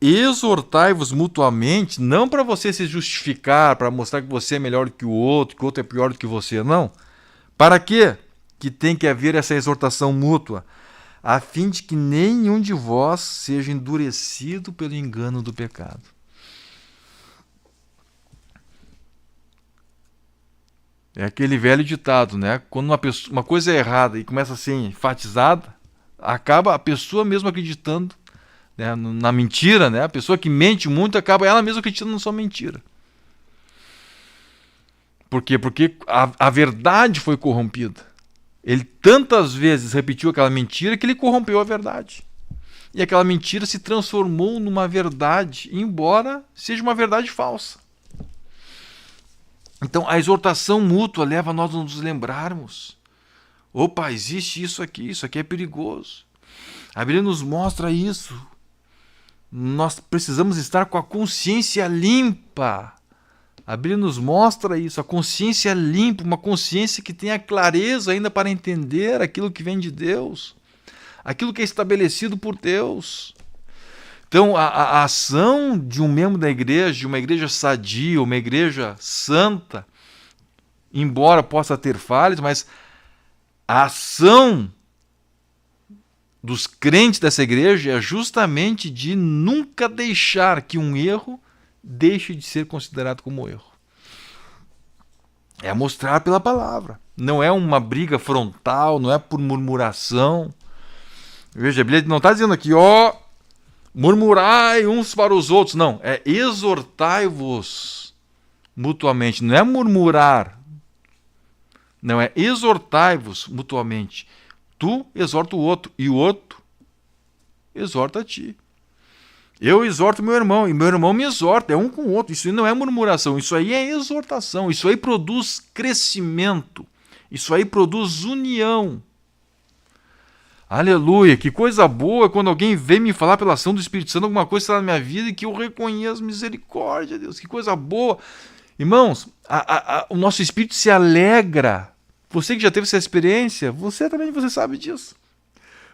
exortai-vos mutuamente, não para você se justificar, para mostrar que você é melhor do que o outro é pior do que você, não. Para quê? Que tem que haver essa exortação mútua, a fim de que nenhum de vós seja endurecido pelo engano do pecado. É aquele velho ditado, né? Quando uma coisa é errada e começa a ser enfatizada, acaba a pessoa mesmo acreditando, né, na mentira, né? A pessoa que mente muito acaba ela mesma acreditando na sua mentira. Por quê? Porque a verdade foi corrompida. Ele tantas vezes repetiu aquela mentira que ele corrompeu a verdade. E aquela mentira se transformou numa verdade, embora seja uma verdade falsa. Então, a exortação mútua leva a nós a nos lembrarmos. Opa, existe isso aqui é perigoso. A Bíblia nos mostra isso. Nós precisamos estar com a consciência limpa. A Bíblia nos mostra isso, a consciência limpa, uma consciência que tenha clareza ainda para entender aquilo que vem de Deus, aquilo que é estabelecido por Deus. Então, a ação de um membro da igreja, de uma igreja sadia, uma igreja santa, embora possa ter falhas, mas a ação dos crentes dessa igreja é justamente de nunca deixar que um erro deixe de ser considerado como erro. É mostrar pela palavra. Não é uma briga frontal, não é por murmuração. Veja, a Bíblia não está dizendo aqui, murmurai uns para os outros. Não, é exortai-vos mutuamente. Não é murmurar. Não, é exortai-vos mutuamente. Tu exorta o outro e o outro exorta a ti. Eu exorto meu irmão e meu irmão me exorta. É um com o outro. Isso aí não é murmuração. Isso aí é exortação. Isso aí produz crescimento. Isso aí produz união. Aleluia, que coisa boa quando alguém vem me falar pela ação do Espírito Santo alguma coisa está na minha vida e que eu reconheço misericórdia, Deus, que coisa boa. Irmãos, o nosso Espírito se alegra. Você que já teve essa experiência, você sabe disso.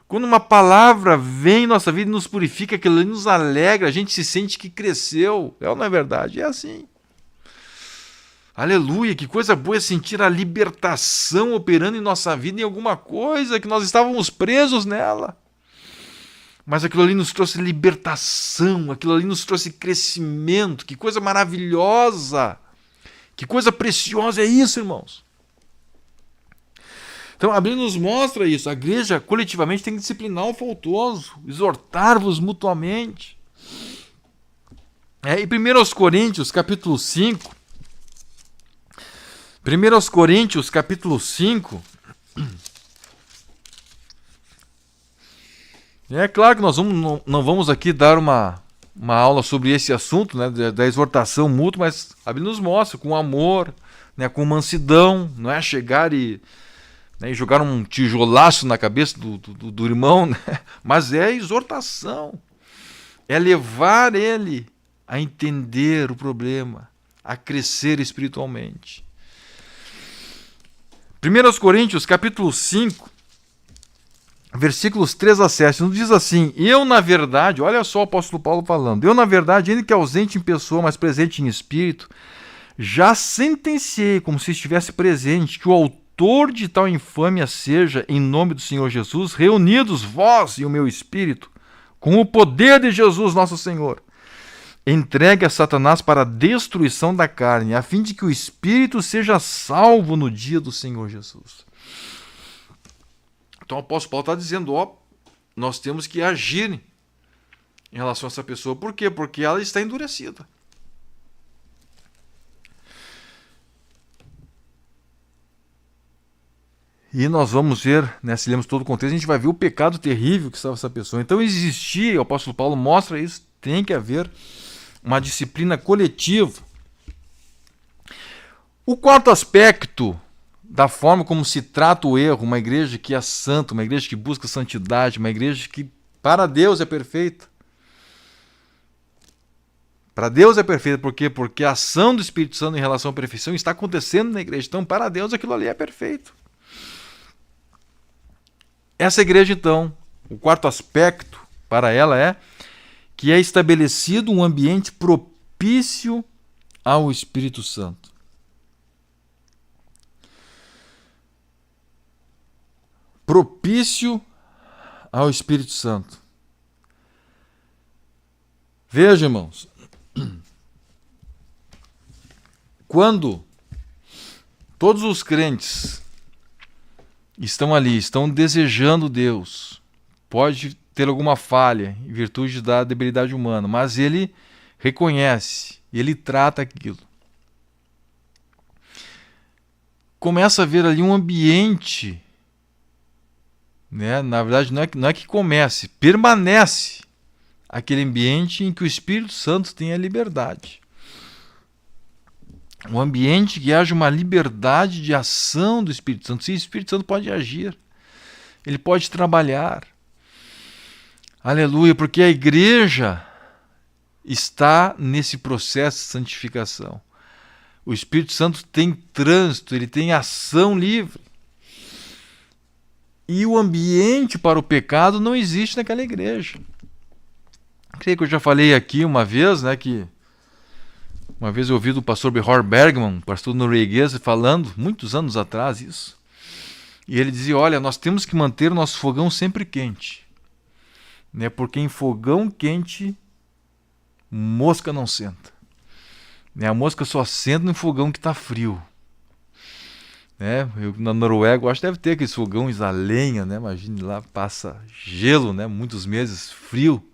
Quando uma palavra vem em nossa vida e nos purifica, aquilo ali nos alegra, a gente se sente que cresceu. É ou não é verdade? É assim. Aleluia, que coisa boa é sentir a libertação operando em nossa vida em alguma coisa que nós estávamos presos nela. mas aquilo ali nos trouxe libertação, aquilo ali nos trouxe crescimento. Que coisa maravilhosa! Que coisa preciosa é isso, irmãos! Então a Bíblia nos mostra isso. A igreja coletivamente tem que disciplinar o faltoso, exortar-vos mutuamente. Em 1 Coríntios, capítulo 5, 1 Coríntios, capítulo 5, é claro que nós não vamos aqui dar uma aula sobre esse assunto, né, da exortação mútua, mas a Bíblia nos mostra com amor, né, com mansidão, não é chegar e jogar um tijolaço na cabeça do irmão, né? Mas é exortação, é levar ele a entender o problema, a crescer espiritualmente. 1 Coríntios, capítulo 5, versículos 3 a 7, nos diz assim: eu, na verdade, olha só o apóstolo Paulo falando, eu, na verdade, ainda que ausente em pessoa, mas presente em espírito, já sentenciei, como se estivesse presente, que o autor de tal infâmia seja, em nome do Senhor Jesus, reunidos vós e o meu espírito, com o poder de Jesus nosso Senhor, entregue a Satanás para a destruição da carne, a fim de que o espírito seja salvo no dia do Senhor Jesus. Então o apóstolo Paulo está dizendo, nós temos que agir em relação a essa pessoa. Por quê? Porque ela está endurecida. E nós vamos ver, né, se lemos todo o contexto, a gente vai ver o pecado terrível que estava essa pessoa. Então existir, o apóstolo Paulo mostra isso, tem que haver uma disciplina coletiva. O quarto aspecto da forma como se trata o erro, uma igreja que é santa, uma igreja que busca santidade, uma igreja que para Deus é perfeita. Para Deus é perfeita, por quê? Porque a ação do Espírito Santo em relação à perfeição está acontecendo na igreja. Então, para Deus aquilo ali é perfeito. Essa igreja, então, o quarto aspecto para ela é que é estabelecido um ambiente propício ao Espírito Santo. Propício ao Espírito Santo. Veja, irmãos, quando todos os crentes estão ali, estão desejando Deus, pode ter alguma falha em virtude da debilidade humana, mas ele reconhece, ele trata aquilo. Começa a haver ali um ambiente, né? Na verdade não é que comece, permanece aquele ambiente em que o Espírito Santo tem a liberdade. Um ambiente que haja uma liberdade de ação do Espírito Santo. Sim, o Espírito Santo pode agir, ele pode trabalhar. Aleluia, porque a igreja está nesse processo de santificação. O Espírito Santo tem trânsito, ele tem ação livre. E o ambiente para o pecado não existe naquela igreja. Creio que eu já falei aqui uma vez, né, que uma vez eu ouvi do pastor Behor Bergman, pastor norueguês, falando, muitos anos atrás, isso. E ele dizia, olha, nós temos que manter o nosso fogão sempre quente. Né? Porque em fogão quente, mosca não senta. Né? A mosca só senta no fogão que está frio. Né? Na Noruega, eu acho que deve ter aqueles fogões a lenha, né? Imagine lá, passa gelo, né? Muitos meses, frio.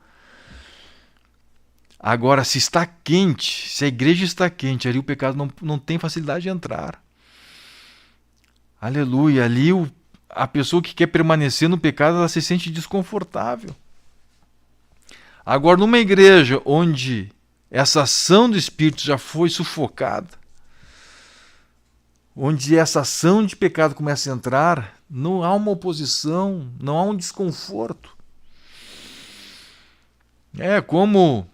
Agora, se está quente, se a igreja está quente, ali o pecado não tem facilidade de entrar. Aleluia, ali a pessoa que quer permanecer no pecado, ela se sente desconfortável. Agora, numa igreja onde essa ação do Espírito já foi sufocada, onde essa ação de pecado começa a entrar, não há uma oposição, não há um desconforto. É como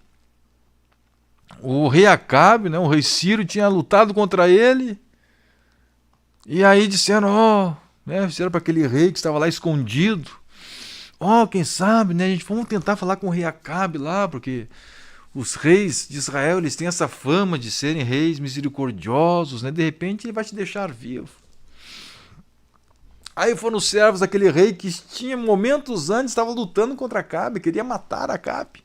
o rei Acabe, né, o rei Ciro tinha lutado contra ele, e aí disseram, disseram para aquele rei que estava lá escondido, quem sabe, né, vamos tentar falar com o rei Acabe lá, porque os reis de Israel, eles têm essa fama de serem reis misericordiosos, né, de repente ele vai te deixar vivo. Aí foram os servos daquele rei que tinha momentos antes estava lutando contra Acabe, queria matar Acabe.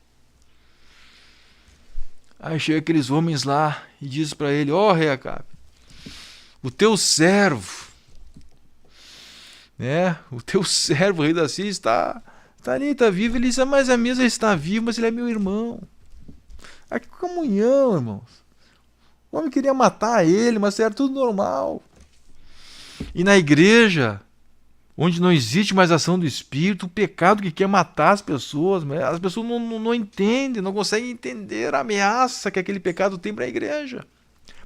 Aí chega aqueles homens lá e diz para ele: ó, rei Acabe, o teu servo, né? O teu servo, o rei da Síria, está ali, está vivo. Ele diz: mas a mesa está vivo, mas ele é meu irmão. Aqui comunhão, irmãos. O homem queria matar ele, mas era tudo normal. E na igreja, onde não existe mais ação do Espírito, o pecado que quer matar as pessoas não entendem, não conseguem entender a ameaça que aquele pecado tem para a igreja,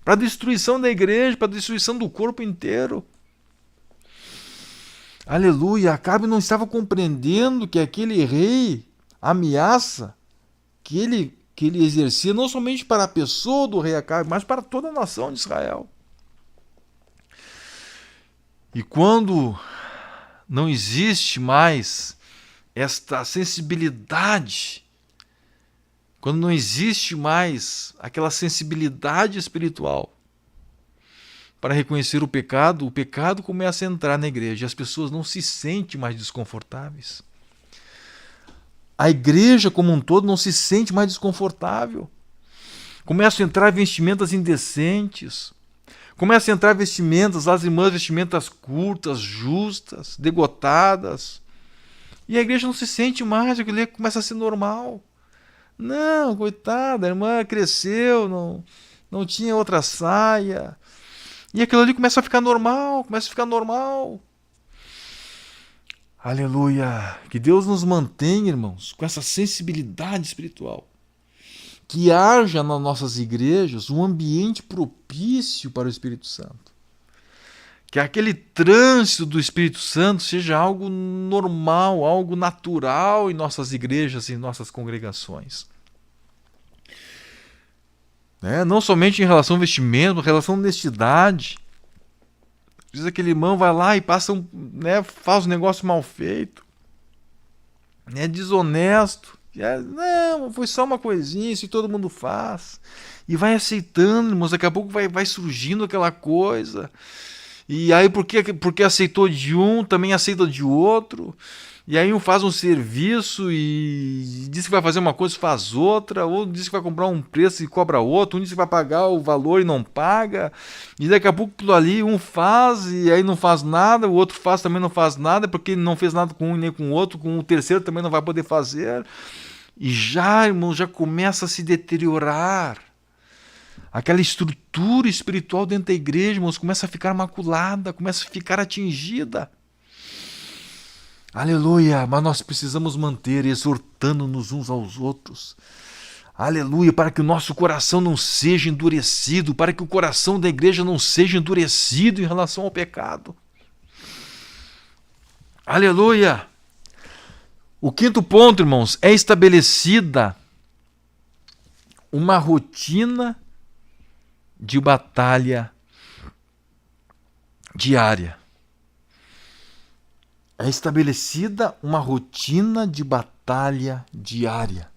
para a destruição da igreja, para a destruição do corpo inteiro. Aleluia! Acabe não estava compreendendo que aquele rei, a ameaça que ele exercia, não somente para a pessoa do rei Acabe, mas para toda a nação de Israel. E quando não existe mais esta sensibilidade, quando não existe mais aquela sensibilidade espiritual para reconhecer o pecado começa a entrar na igreja e as pessoas não se sentem mais desconfortáveis. A igreja como um todo não se sente mais desconfortável. Começam a entrar vestimentas indecentes. Começam a entrar vestimentas, as irmãs, vestimentas curtas, justas, degotadas. E a igreja não se sente mais, aquilo começa a ser normal. Não, coitada, a irmã cresceu, não tinha outra saia. E aquilo ali começa a ficar normal, Aleluia! Que Deus nos mantenha, irmãos, com essa sensibilidade espiritual. Que haja nas nossas igrejas um ambiente propício para o Espírito Santo. Que aquele trânsito do Espírito Santo seja algo normal, algo natural em nossas igrejas e em nossas congregações. Não somente em relação ao vestimento, em relação à honestidade. Às vezes aquele irmão vai lá e passa faz um negócio mal feito, desonesto. Não, foi só uma coisinha, isso todo mundo faz. E vai aceitando, irmãos, daqui a pouco vai surgindo aquela coisa. E aí porque aceitou de um, também aceita de outro. E aí um faz um serviço e diz que vai fazer uma coisa e faz outra, ou diz que vai comprar um preço e cobra outro, um diz que vai pagar o valor e não paga, e daqui a pouco tudo ali um faz e aí não faz nada, o outro faz também não faz nada, porque ele não fez nada com um nem com o outro, com o terceiro também não vai poder fazer, e já, irmão, já começa a se deteriorar. Aquela estrutura espiritual dentro da igreja, irmãos, começa a ficar maculada, começa a ficar atingida. Aleluia, mas nós precisamos manter exortando-nos uns aos outros. Aleluia, para que o nosso coração não seja endurecido, para que o coração da igreja não seja endurecido em relação ao pecado. Aleluia. O quinto ponto, irmãos, é estabelecida uma rotina de batalha diária. É estabelecida uma rotina de batalha diária.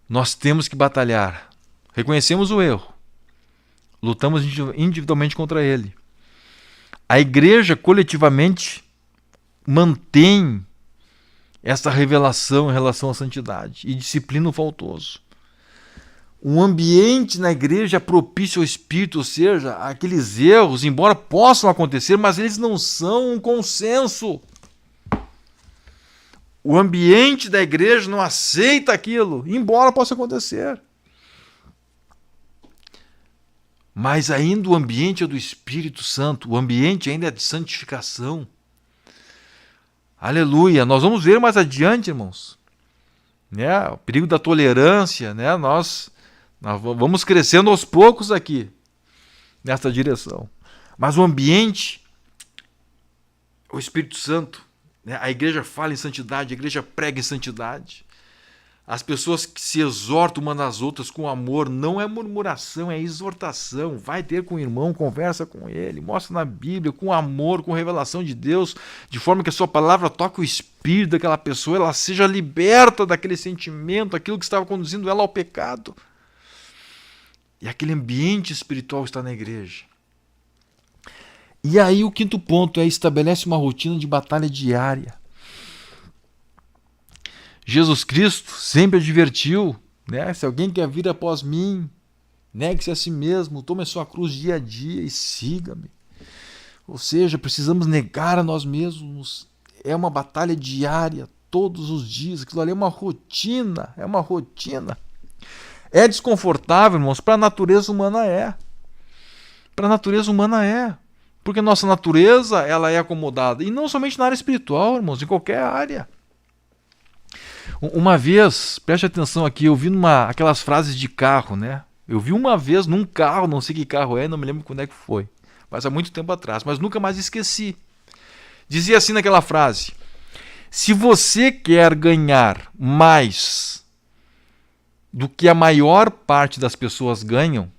Nós temos que batalhar. Reconhecemos o erro. Lutamos individualmente contra ele. A igreja coletivamente mantém essa revelação em relação à santidade e disciplina o faltoso. Um ambiente na igreja propício ao Espírito, ou seja, aqueles erros, embora possam acontecer, mas eles não são um consenso. O ambiente da igreja não aceita aquilo, embora possa acontecer. Mas ainda o ambiente é do Espírito Santo, o ambiente ainda é de santificação. Aleluia! Nós vamos ver mais adiante, irmãos, o perigo da tolerância, nós vamos crescendo aos poucos aqui, nessa direção. Mas o ambiente, o Espírito Santo, a igreja fala em santidade, a igreja prega em santidade. As pessoas que se exortam umas às outras com amor, não é murmuração, é exortação. Vai ter com o irmão, conversa com ele, mostra na Bíblia, com amor, com revelação de Deus, de forma que a sua palavra toque o espírito daquela pessoa, ela seja liberta daquele sentimento, aquilo que estava conduzindo ela ao pecado. E aquele ambiente espiritual está na igreja. E aí o quinto ponto é: estabelece uma rotina de batalha diária. Jesus Cristo sempre advertiu, né? Se alguém quer vir após mim, negue-se a si mesmo, tome a sua cruz dia a dia e siga-me. Ou seja, precisamos negar a nós mesmos. É uma batalha diária, todos os dias. Aquilo ali é uma rotina, é uma rotina. É desconfortável, irmãos, para a natureza humana é. Para a natureza humana é. Porque a nossa natureza, ela é acomodada. E não somente na área espiritual, irmãos, em qualquer área. Uma vez, preste atenção aqui, eu vi aquelas frases de carro, né? Eu vi uma vez num carro, não sei que carro é, não me lembro quando é que foi. Mas há muito tempo atrás, mas nunca mais esqueci. Dizia assim naquela frase: se você quer ganhar mais do que a maior parte das pessoas ganham,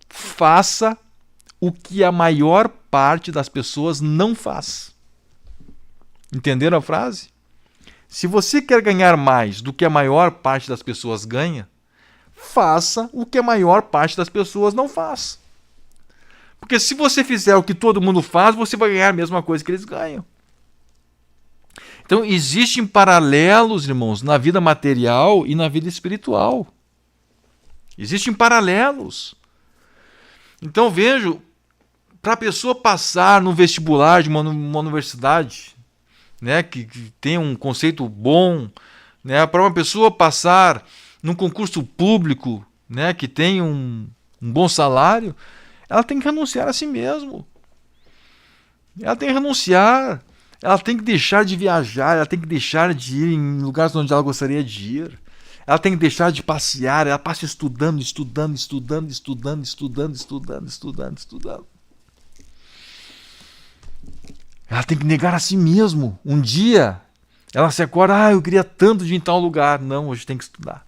faça o que a maior parte das pessoas não faz. Entenderam a frase? Se você quer ganhar mais do que a maior parte das pessoas ganha, faça o que a maior parte das pessoas não faz. Porque se você fizer o que todo mundo faz, você vai ganhar a mesma coisa que eles ganham. Então, existem paralelos, irmãos, na vida material e na vida espiritual. Existem paralelos. Então, vejo, para a pessoa passar no vestibular de uma universidade, né, que tem um conceito bom, né, para uma pessoa passar num concurso público, né, que tem um bom salário, ela tem que renunciar a si mesmo. Ela tem que renunciar. Ela tem que deixar de viajar, ela tem que deixar de ir em lugares onde ela gostaria de ir. Ela tem que deixar de passear, ela passa estudando. Ela tem que negar a si mesmo. Um dia, ela se acorda, eu queria tanto de ir em tal lugar. Não, hoje tem que estudar.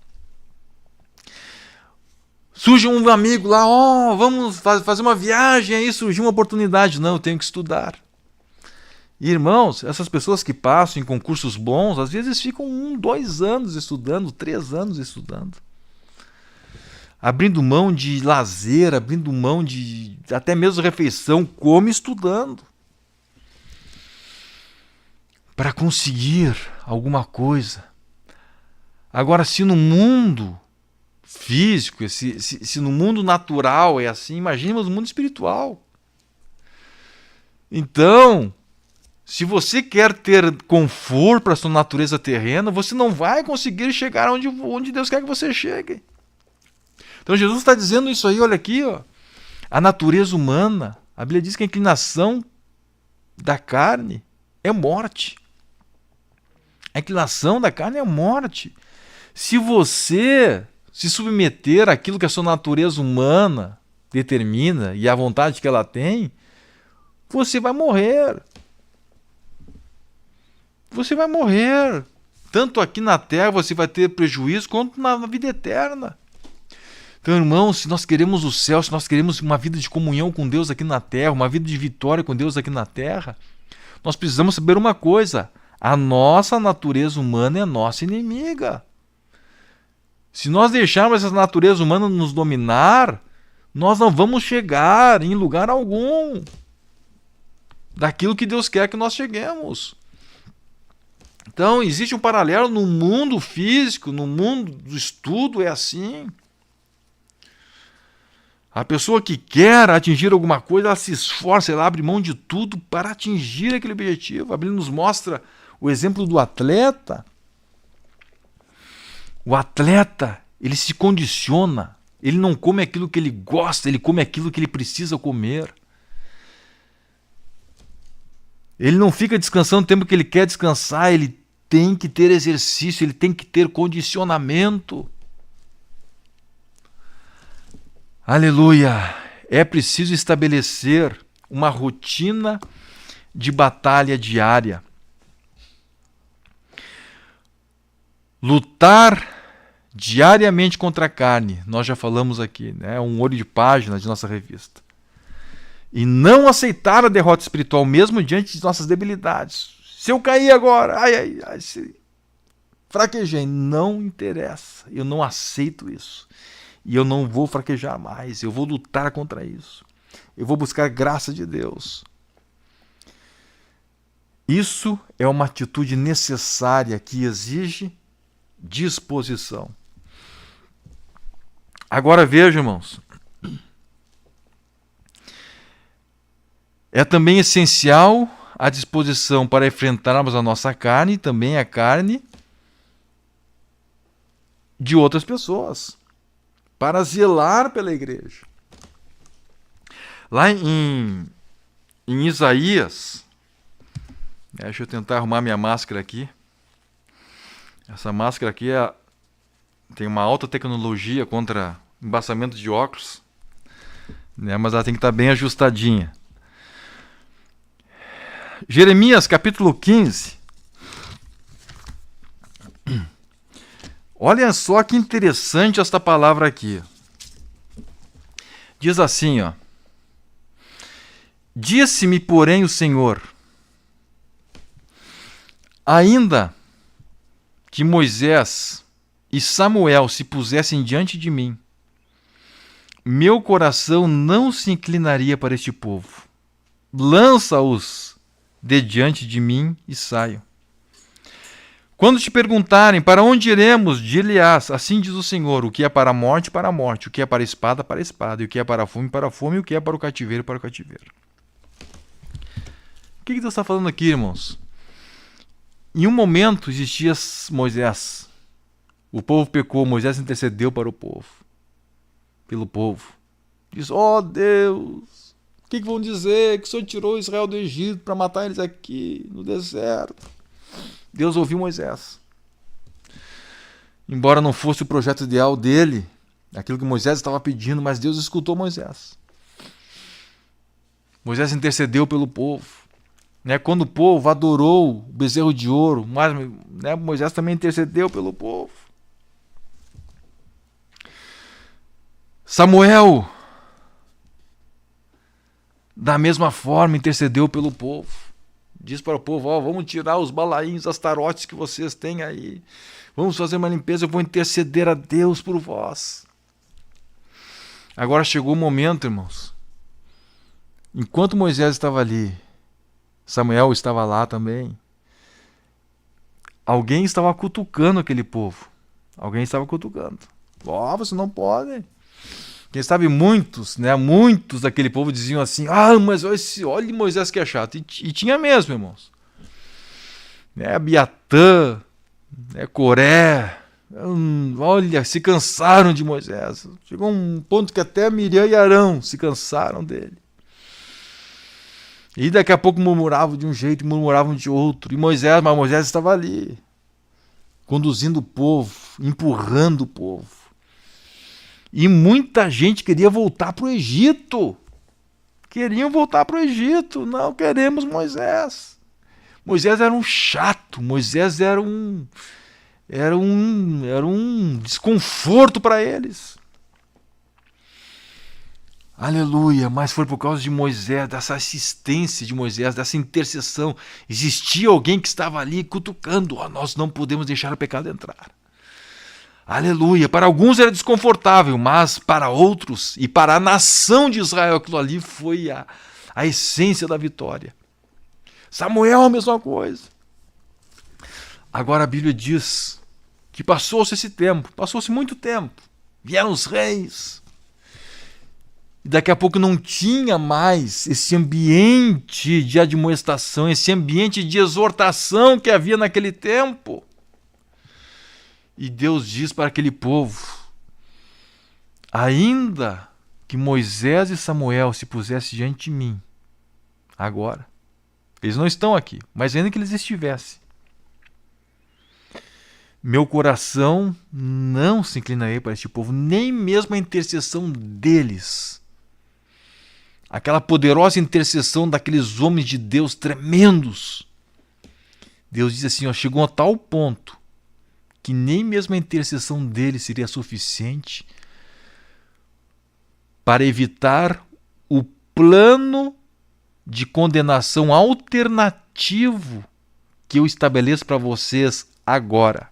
Surge um amigo lá, vamos fazer uma viagem, aí surgiu uma oportunidade. Não, eu tenho que estudar. E, irmãos, essas pessoas que passam em concursos bons, às vezes ficam 1, 2 anos estudando, 3 anos estudando. Abrindo mão de lazer, abrindo mão de até mesmo refeição, come estudando. Para conseguir alguma coisa. Agora, se no mundo físico, se no mundo natural é assim, imagina no mundo espiritual. Então, se você quer ter conforto para a sua natureza terrena, você não vai conseguir chegar onde Deus quer que você chegue. Então Jesus está dizendo isso aí, olha aqui, ó. A natureza humana, a Bíblia diz que a inclinação da carne é morte. A inclinação da carne é morte. Se você se submeter àquilo que a sua natureza humana determina e à vontade que ela tem, você vai morrer. Você vai morrer. Tanto aqui na terra você vai ter prejuízo, quanto na vida eterna. Então, irmãos, se nós queremos o céu, se nós queremos uma vida de comunhão com Deus aqui na terra, uma vida de vitória com Deus aqui na terra, nós precisamos saber uma coisa: a nossa natureza humana é nossa inimiga. Se nós deixarmos essa natureza humana nos dominar, nós não vamos chegar em lugar algum daquilo que Deus quer que nós cheguemos. Então, existe um paralelo no mundo físico, no mundo do estudo, é assim. A pessoa que quer atingir alguma coisa, ela se esforça, ela abre mão de tudo para atingir aquele objetivo. A Bíblia nos mostra o exemplo do atleta. O atleta, ele se condiciona, ele não come aquilo que ele gosta, ele come aquilo que ele precisa comer. Ele não fica descansando o tempo que ele quer descansar, ele tem que ter exercício, ele tem que ter condicionamento. Aleluia! É preciso estabelecer uma rotina de batalha diária. Lutar diariamente contra a carne, nós já falamos aqui, né? Um olho de página de nossa revista. E não aceitar a derrota espiritual mesmo diante de nossas debilidades. Se eu cair agora, se fraquejei, não interessa, eu não aceito isso. E eu não vou fraquejar mais, eu vou lutar contra isso. Eu vou buscar graça de Deus. Isso é uma atitude necessária que exige disposição. Agora veja, irmãos, é também essencial a disposição para enfrentarmos a nossa carne e também a carne de outras pessoas, para zelar pela igreja. Lá em Isaías, deixa eu tentar arrumar minha máscara aqui. Essa máscara aqui tem uma alta tecnologia contra embaçamento de óculos, né? Mas ela tem que estar bem ajustadinha. Jeremias capítulo 15. Olha só que interessante esta palavra aqui. Diz assim, ó: Disse-me, porém, o Senhor, ainda que Moisés e Samuel se pusessem diante de mim, meu coração não se inclinaria para este povo. Lança-os de diante de mim e saio. Quando te perguntarem para onde iremos, dir-lhe-ás, assim diz o Senhor, o que é para a morte, o que é para a espada, e o que é para a fome, e o que é para o cativeiro, para o cativeiro. O que Deus está falando aqui, irmãos? Em um momento existia Moisés. O povo pecou, Moisés intercedeu para o povo. Pelo povo. Diz, Deus, o que vão dizer? Que o Senhor tirou Israel do Egito para matar eles aqui no deserto. Deus ouviu Moisés. Embora não fosse o projeto ideal dele, aquilo que Moisés estava pedindo, mas Deus escutou Moisés. Moisés intercedeu pelo povo. Quando o povo adorou o bezerro de ouro, mas Moisés também intercedeu pelo povo. Samuel, da mesma forma, intercedeu pelo povo. Diz para o povo, vamos tirar os balaíns, as tarotes que vocês têm aí. Vamos fazer uma limpeza, eu vou interceder a Deus por vós. Agora chegou o momento, irmãos. Enquanto Moisés estava ali, Samuel estava lá também. Alguém estava cutucando aquele povo. Alguém estava cutucando. Você não pode. Quem sabe muitos daquele povo diziam assim, mas olha Moisés que é chato. E tinha mesmo, irmãos. Abiatã, Coré, olha, se cansaram de Moisés. Chegou um ponto que até Miriam e Arão se cansaram dele. E daqui a pouco murmuravam de um jeito, murmuravam de outro. Mas Moisés estava ali, conduzindo o povo, empurrando o povo. E muita gente queria voltar para o Egito. Queriam voltar para o Egito. Não queremos Moisés. Moisés era um chato. Moisés era um desconforto para eles. Aleluia, mas foi por causa de Moisés, dessa assistência de Moisés, dessa intercessão. Existia alguém que estava ali cutucando. Nós não podemos deixar o pecado entrar. Aleluia, para alguns era desconfortável, mas para outros e para a nação de Israel, aquilo ali foi a essência da vitória. Samuel, a mesma coisa. Agora a Bíblia diz que passou-se esse tempo, passou-se muito tempo. Vieram os reis. E daqui a pouco não tinha mais esse ambiente de admoestação, esse ambiente de exortação que havia naquele tempo. E Deus diz para aquele povo, ainda que Moisés e Samuel se pusessem diante de mim, agora, eles não estão aqui, mas ainda que eles estivessem, meu coração não se inclinaria para este povo, nem mesmo a intercessão deles. Aquela poderosa intercessão daqueles homens de Deus tremendos. Deus diz assim, chegou a tal ponto que nem mesmo a intercessão deles seria suficiente para evitar o plano de condenação alternativo que eu estabeleço para vocês agora.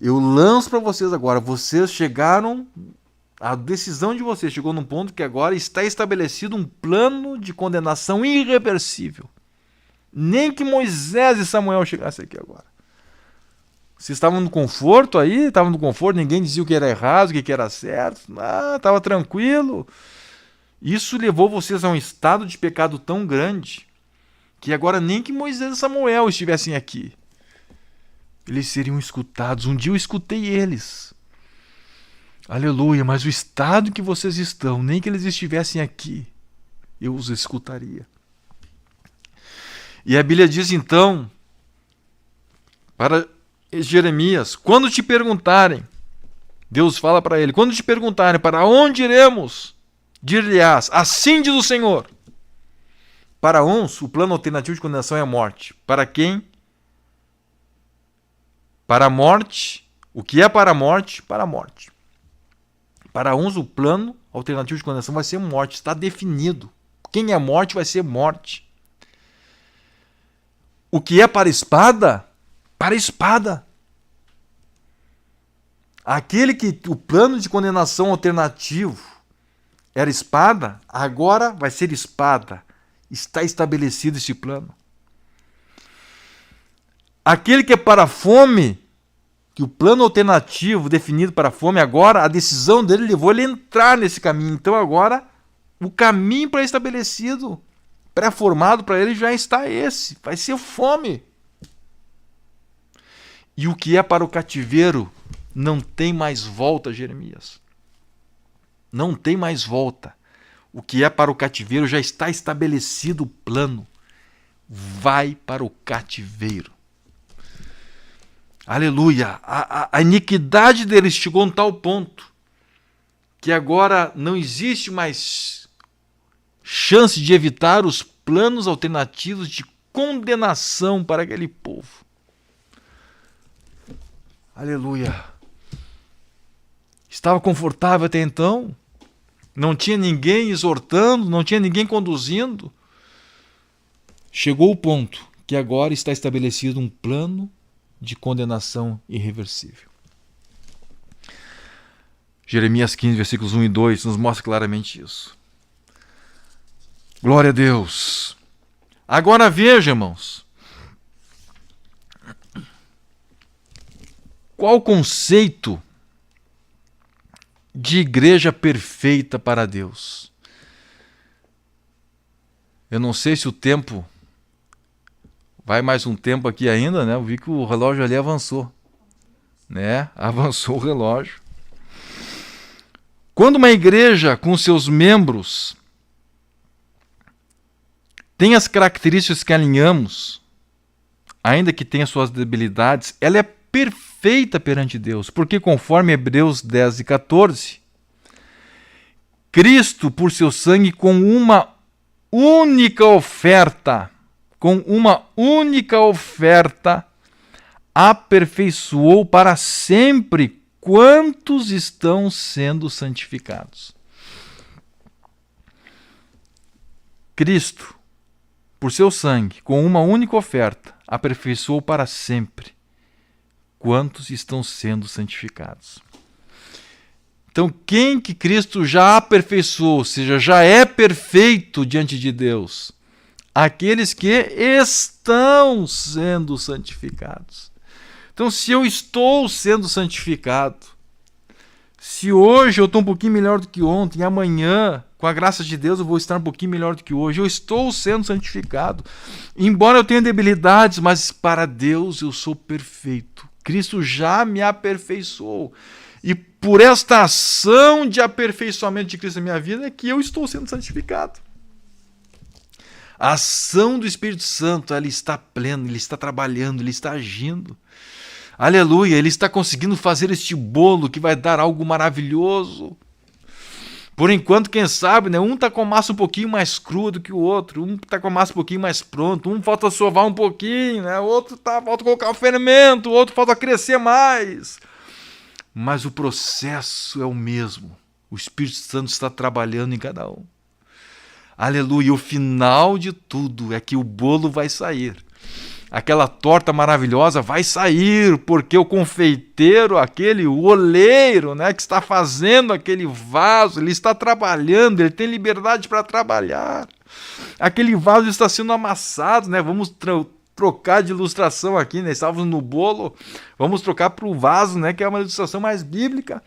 Eu lanço para vocês agora. Vocês chegaram A decisão de vocês chegou num ponto que agora está estabelecido um plano de condenação irreversível. Nem que Moisés e Samuel chegassem aqui agora. Vocês estavam no conforto aí, estavam no conforto, ninguém dizia o que era errado, o que era certo, estava tranquilo. Isso levou vocês a um estado de pecado tão grande que agora nem que Moisés e Samuel estivessem aqui, eles seriam escutados. Um dia eu escutei eles. Aleluia, mas o estado que vocês estão, nem que eles estivessem aqui, eu os escutaria. E a Bíblia diz então, para Jeremias, quando te perguntarem, Deus fala para ele, quando te perguntarem para onde iremos, dir-lhe-ás, assim diz o Senhor. Para uns, o plano alternativo de condenação é a morte. Para quem? Para a morte. O que é para a morte? Para a morte. Para uns, o plano alternativo de condenação vai ser morte. Está definido. Quem é morte vai ser morte. O que é para a espada? Para a espada. Aquele que o plano de condenação alternativo era espada, agora vai ser espada. Está estabelecido esse plano. Aquele que é para a fome, que o plano alternativo definido para a fome, agora a decisão dele levou ele a entrar nesse caminho. Então agora o caminho pré-estabelecido, pré-formado para ele já está esse. Vai ser fome. E o que é para o cativeiro não tem mais volta, Jeremias. Não tem mais volta. O que é para o cativeiro já está estabelecido o plano. Vai para o cativeiro. Aleluia! A iniquidade deles chegou a um tal ponto que agora não existe mais chance de evitar os planos alternativos de condenação para aquele povo. Aleluia! Estava confortável até então. Não tinha ninguém exortando, não tinha ninguém conduzindo. Chegou o ponto que agora está estabelecido um plano de condenação irreversível. Jeremias 15, versículos 1 e 2 nos mostra claramente isso. Glória a Deus. Agora veja, irmãos, qual o conceito de igreja perfeita para Deus? Eu não sei se o tempo vai mais um tempo aqui ainda, né? Eu vi que o relógio ali avançou, né? Avançou o relógio. Quando uma igreja com seus membros tem as características que alinhamos, ainda que tenha suas debilidades, ela é perfeita perante Deus, porque conforme Hebreus 10 e 14, Cristo, por seu sangue, com uma única oferta, aperfeiçoou para sempre quantos estão sendo santificados. Cristo, por seu sangue, com uma única oferta, aperfeiçoou para sempre quantos estão sendo santificados. Então, quem que Cristo já aperfeiçoou, ou seja, já é perfeito diante de Deus? Aqueles que estão sendo santificados. Então, se eu estou sendo santificado, se hoje eu estou um pouquinho melhor do que ontem, e amanhã, com a graça de Deus, eu vou estar um pouquinho melhor do que hoje, eu estou sendo santificado. Embora eu tenha debilidades, mas para Deus eu sou perfeito. Cristo já me aperfeiçoou. E por esta ação de aperfeiçoamento de Cristo na minha vida é que eu estou sendo santificado. A ação do Espírito Santo, ela está plena, ele está trabalhando, ele está agindo. Aleluia, ele está conseguindo fazer este bolo que vai dar algo maravilhoso. Por enquanto, quem sabe, né? Um está com a massa um pouquinho mais crua do que o outro, um está com a massa um pouquinho mais pronta, um falta sovar um pouquinho, né? O outro falta colocar o fermento, o outro falta crescer mais. Mas o processo é o mesmo. O Espírito Santo está trabalhando em cada um. Aleluia, o final de tudo é que o bolo vai sair. aquela torta maravilhosa vai sair, porque o confeiteiro, o oleiro, né, que está fazendo aquele vaso, ele está trabalhando, ele tem liberdade para trabalhar. Aquele vaso está sendo amassado, né? Vamos trocar de ilustração aqui, né? Estávamos no bolo, vamos trocar para o vaso, né, que é uma ilustração mais bíblica.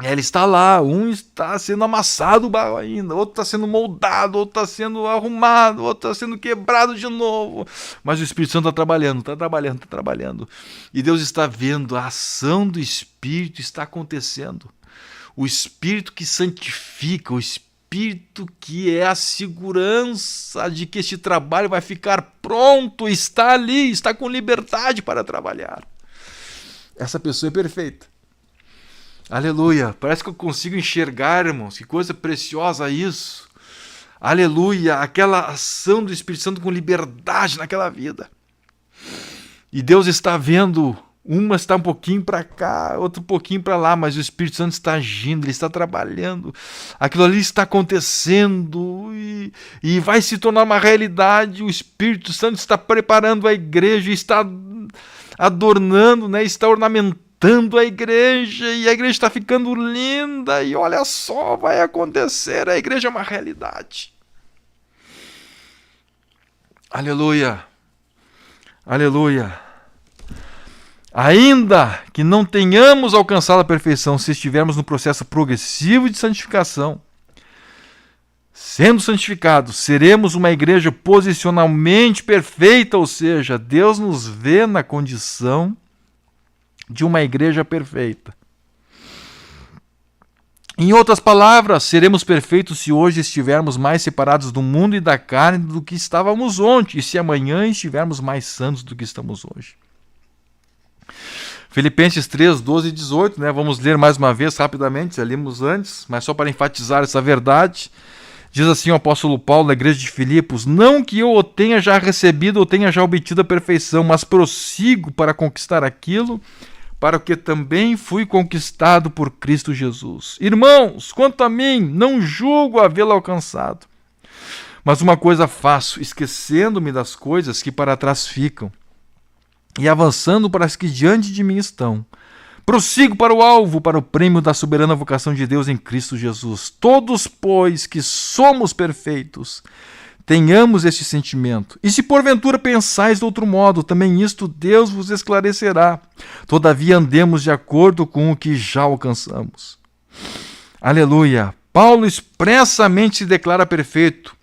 Ele está lá, um está sendo amassado o barro ainda, outro está sendo moldado, outro está sendo arrumado, outro está sendo quebrado de novo. Mas o Espírito Santo está trabalhando, está trabalhando, está trabalhando. E Deus está vendo, a ação do Espírito está acontecendo. O Espírito que santifica, o Espírito que é a segurança de que este trabalho vai ficar pronto, está ali, está com liberdade para trabalhar. Essa pessoa é perfeita. Aleluia, parece que eu consigo enxergar, irmãos, que coisa preciosa isso. Aleluia, aquela ação do Espírito Santo com liberdade naquela vida. E Deus está vendo, uma está um pouquinho para cá, outra um pouquinho para lá, mas o Espírito Santo está agindo, ele está trabalhando. Aquilo ali está acontecendo e vai se tornar uma realidade. O Espírito Santo está preparando a igreja, está adornando, né? Está ornamentando a igreja, e a igreja está ficando linda, e olha só, vai acontecer, a igreja é uma realidade. Aleluia, aleluia. Ainda que não tenhamos alcançado a perfeição, se estivermos no processo progressivo de santificação, sendo santificados, seremos uma igreja posicionalmente perfeita, ou seja, Deus nos vê na condição de uma igreja perfeita. Em outras palavras, seremos perfeitos se hoje estivermos mais separados do mundo e da carne do que estávamos ontem, e se amanhã estivermos mais santos do que estamos hoje. Filipenses 3, 12 e 18, né? Vamos ler mais uma vez rapidamente, já lemos antes, mas só para enfatizar essa verdade. Diz assim o apóstolo Paulo na igreja de Filipos: não que eu o tenha já recebido ou tenha já obtido a perfeição, mas prossigo para conquistar aquilo para o que também fui conquistado por Cristo Jesus. Irmãos, quanto a mim, não julgo havê-lo alcançado. Mas uma coisa faço, esquecendo-me das coisas que para trás ficam, e avançando para as que diante de mim estão. Prossigo para o alvo, para o prêmio da soberana vocação de Deus em Cristo Jesus. Todos, pois, que somos perfeitos, tenhamos este sentimento. E se porventura pensais de outro modo, também isto Deus vos esclarecerá. Todavia andemos de acordo com o que já alcançamos. Aleluia! Paulo expressamente se declara perfeito,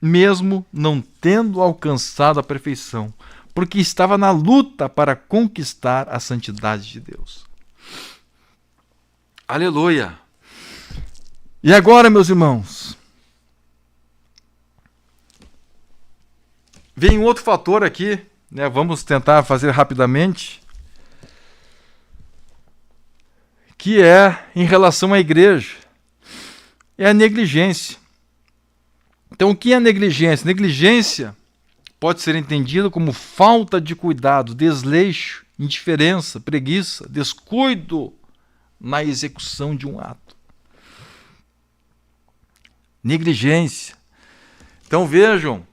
mesmo não tendo alcançado a perfeição, porque estava na luta para conquistar a santidade de Deus. Aleluia! E agora, meus irmãos, vem um outro fator aqui, né? Vamos tentar fazer rapidamente, que é em relação à igreja. É a negligência. Então, o que é negligência? Negligência pode ser entendida como falta de cuidado, desleixo, indiferença, preguiça, descuido na execução de um ato. Negligência. Então, vejam,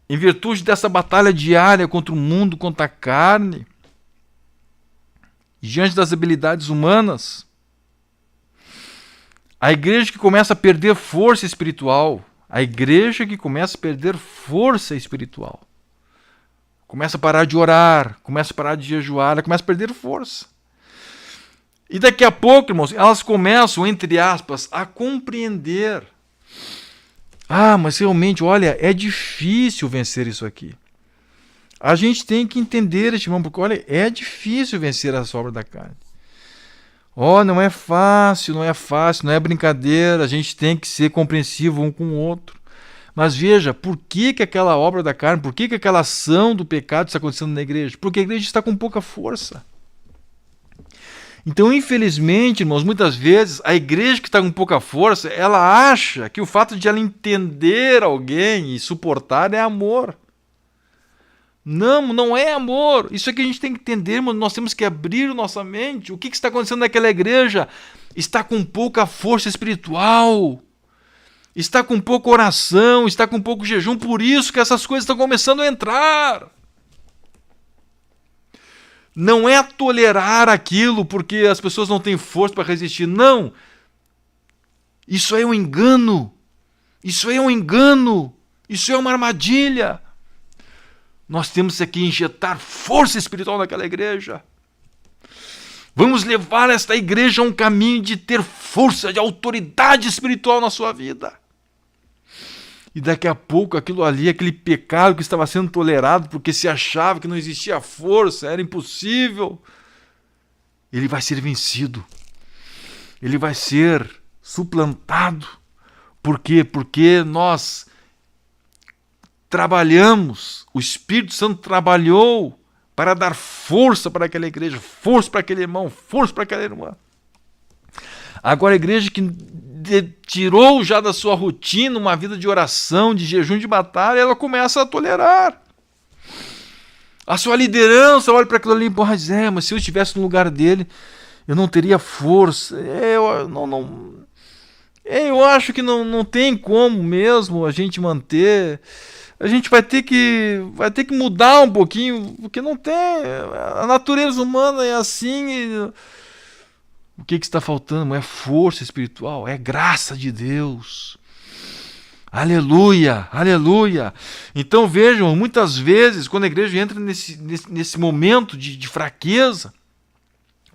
em virtude dessa batalha diária contra o mundo, contra a carne, diante das habilidades humanas, a igreja que começa a perder força espiritual, começa a parar de orar, começa a parar de jejuar, ela começa a perder força. E daqui a pouco, irmãos, elas começam, entre aspas, a compreender. Ah, mas realmente, olha, é difícil vencer isso aqui. A gente tem que entender, irmão, porque, olha, é difícil vencer essa obra da carne. Não é fácil, não é brincadeira, a gente tem que ser compreensivo um com o outro. Mas veja, por que aquela obra da carne, por que aquela ação do pecado está acontecendo na igreja? Porque a igreja está com pouca força. Então, infelizmente, irmãos, muitas vezes a igreja que está com pouca força, ela acha que o fato de ela entender alguém e suportar é amor. Não, não é amor. Isso é que a gente tem que entender, irmão. Nós temos que abrir nossa mente. O que está acontecendo naquela igreja? Está com pouca força espiritual. está com pouca oração, está com pouco jejum, por isso que essas coisas estão começando a entrar. Não é tolerar aquilo porque as pessoas não têm força para resistir, não. Isso é um engano. Isso é um engano. Isso é uma armadilha. Nós temos que injetar força espiritual naquela igreja. Vamos levar esta igreja a um caminho de ter força, de autoridade espiritual na sua vida. E daqui a pouco aquilo ali, aquele pecado que estava sendo tolerado porque se achava que não existia força, era impossível, ele vai ser vencido. Ele vai ser suplantado. Por quê? Porque nós trabalhamos, o Espírito Santo trabalhou para dar força para aquela igreja, força para aquele irmão, força para aquela irmã. Agora a igreja que tirou já da sua rotina uma vida de oração, de jejum, de batalha, ela começa a tolerar. A sua liderança olha para aquilo ali e diz, mas se eu estivesse no lugar dele, eu não teria força. Eu acho que não tem como mesmo a gente manter. A gente vai ter que mudar um pouquinho, porque não tem. A natureza humana é assim. O que está faltando? É força espiritual, é graça de Deus. Aleluia, aleluia. Então vejam, muitas vezes, quando a igreja entra nesse momento de fraqueza,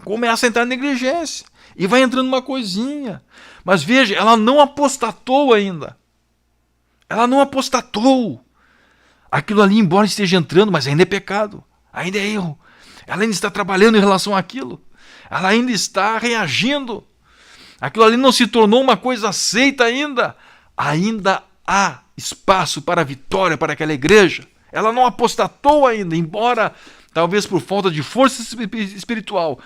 começa a entrar negligência. E vai entrando uma coisinha. Mas veja, ela não apostatou ainda. Ela não apostatou. Aquilo ali, embora esteja entrando, mas ainda é pecado. Ainda é erro. Ela ainda está trabalhando em relação àquilo. Ela ainda está reagindo. Aquilo ali não se tornou uma coisa aceita ainda. Ainda há espaço para a vitória para aquela igreja. Ela não apostatou ainda, embora talvez por falta de força espiritual.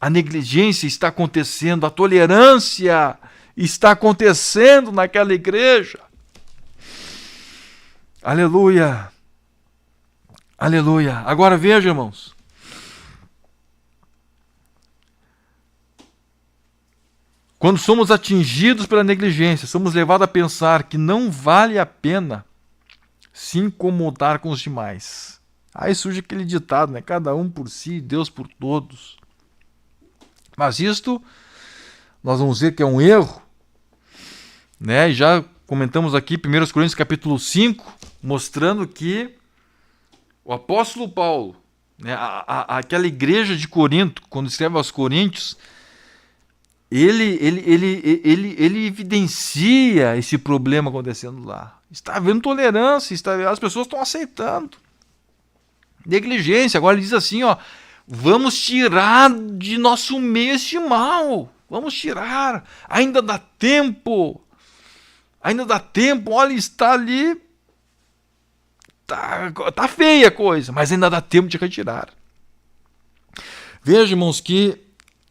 A negligência está acontecendo, a tolerância está acontecendo naquela igreja. Aleluia. Aleluia. Agora veja, irmãos. Quando somos atingidos pela negligência, somos levados a pensar que não vale a pena se incomodar com os demais. Aí surge aquele ditado, né? Cada um por si, Deus por todos. Mas isto, nós vamos ver que é um erro, né? E já comentamos aqui 1 Coríntios capítulo 5, mostrando que o apóstolo Paulo, né, aquela igreja de Corinto, quando escreve aos Coríntios, ele evidencia esse problema acontecendo lá. Está havendo tolerância, as pessoas estão aceitando. Negligência. Agora ele diz assim, vamos tirar de nosso meio este mal. Vamos tirar. Ainda dá tempo. Ainda dá tempo. Olha, está ali. Tá feia a coisa, mas ainda dá tempo de retirar. Veja, irmãos, que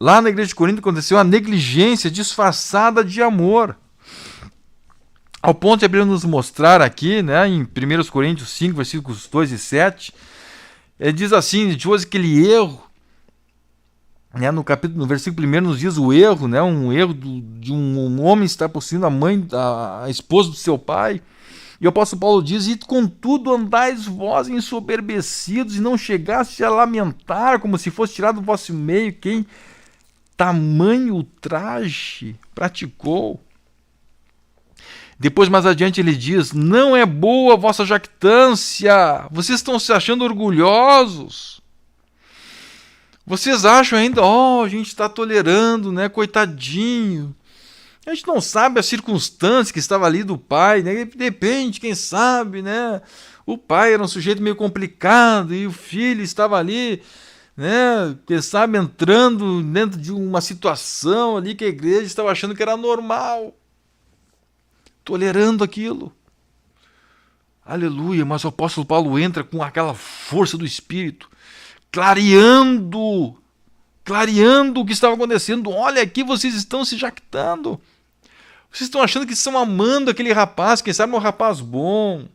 lá na igreja de Corinto aconteceu a negligência disfarçada de amor. Ao ponto de a Bíblia nos mostrar aqui, né, em 1 Coríntios 5, versículos 2 e 7, ele diz assim, depois aquele erro, né, no versículo 1 nos diz o erro, né, um erro de um homem estar possuindo a esposa do seu pai. E o apóstolo Paulo diz, e contudo andais vós ensoberbecidos e não chegaste a lamentar como se fosse tirado do vosso meio quem tamanho ultraje praticou. Depois, mais adiante, ele diz, não é boa a vossa jactância, vocês estão se achando orgulhosos. Vocês acham ainda, a gente está tolerando, né, coitadinho. A gente não sabe a circunstância que estava ali do pai, né? Depende, quem sabe, né? O pai era um sujeito meio complicado e o filho estava ali, né? Quem sabe entrando dentro de uma situação ali que a igreja estava achando que era normal. Tolerando aquilo. Aleluia, mas o apóstolo Paulo entra com aquela força do Espírito, clareando o que estava acontecendo. Olha aqui, vocês estão se jactando. Vocês estão achando que estão amando aquele rapaz, quem sabe um rapaz bom,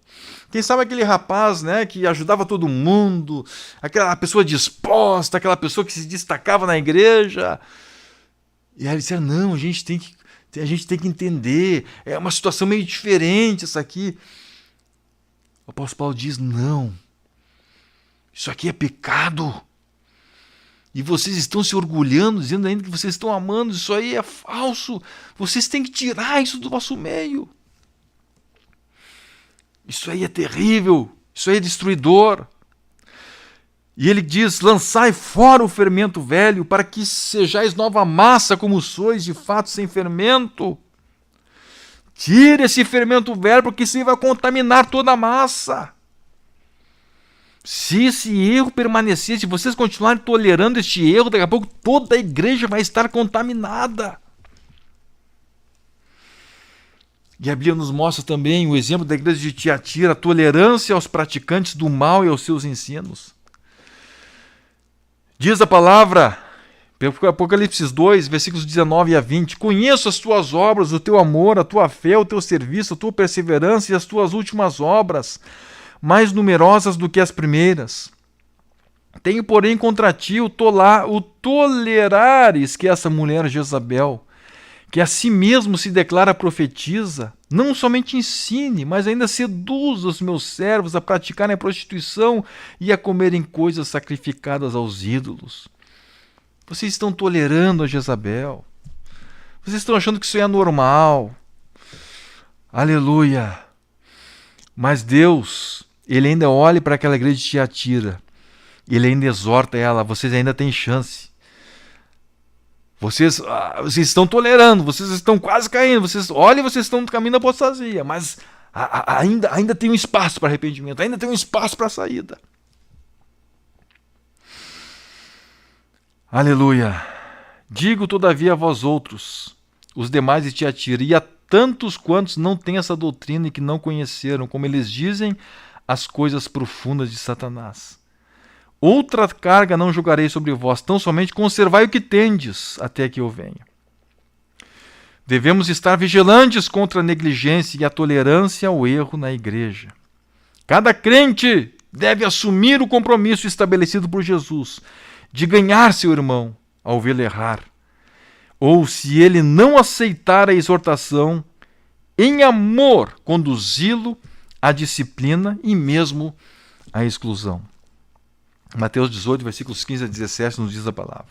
quem sabe aquele rapaz, né, que ajudava todo mundo, aquela pessoa disposta, aquela pessoa que se destacava na igreja. E aí eles disseram, não, a gente A gente tem que entender, é uma situação meio diferente essa aqui. O apóstolo Paulo diz, não, isso aqui é pecado. E vocês estão se orgulhando, dizendo ainda que vocês estão amando, isso aí é falso. Vocês têm que tirar isso do vosso meio. Isso aí é terrível, isso aí é destruidor. E ele diz, lançai fora o fermento velho, para que sejais nova massa, como sois de fato sem fermento. Tire esse fermento velho, porque isso aí vai contaminar toda a massa. Se esse erro permanecer, se vocês continuarem tolerando este erro, daqui a pouco toda a igreja vai estar contaminada. E a Bíblia nos mostra também o exemplo da igreja de Tiatira, a tolerância aos praticantes do mal e aos seus ensinos. Diz a palavra, Apocalipse 2, versículos 19 a 20, conheço as tuas obras, o teu amor, a tua fé, o teu serviço, a tua perseverança e as tuas últimas obras, mais numerosas do que as primeiras. Tenho, porém, contra ti o tolerares que essa mulher Jezabel, que a si mesmo se declara profetiza, não somente ensine, mas ainda seduza os meus servos a praticarem a prostituição e a comerem coisas sacrificadas aos ídolos. Vocês estão tolerando a Jezabel. Vocês estão achando que isso é normal. Aleluia. Mas Deus, Ele ainda olha para aquela igreja de Tiatira. Ele ainda exorta ela, vocês ainda têm chance. Vocês estão tolerando, vocês estão quase caindo, vocês estão no caminho da apostasia, mas ainda tem um espaço para arrependimento, ainda tem um espaço para saída. Aleluia. Digo, todavia, a vós outros, os demais de Tiatira, e a tantos quantos não têm essa doutrina e que não conheceram, como eles dizem, as coisas profundas de Satanás. Outra carga não julgarei sobre vós, tão somente conservai o que tendes, até que eu venha. Devemos estar vigilantes contra a negligência e a tolerância ao erro na igreja. Cada crente deve assumir o compromisso estabelecido por Jesus de ganhar seu irmão ao vê-lo errar, ou, se ele não aceitar a exortação, em amor conduzi-lo à disciplina e mesmo à exclusão. Mateus 18, versículos 15 a 17 nos diz a palavra.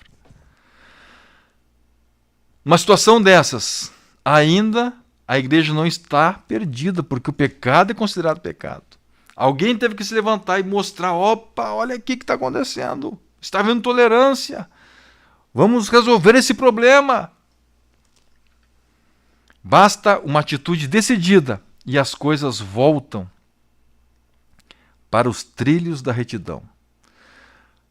Uma situação dessas, ainda a igreja não está perdida, porque o pecado é considerado pecado. Alguém teve que se levantar e mostrar, opa, olha aqui o que está acontecendo. Está havendo tolerância. Vamos resolver esse problema. Basta uma atitude decidida e as coisas voltam para os trilhos da retidão.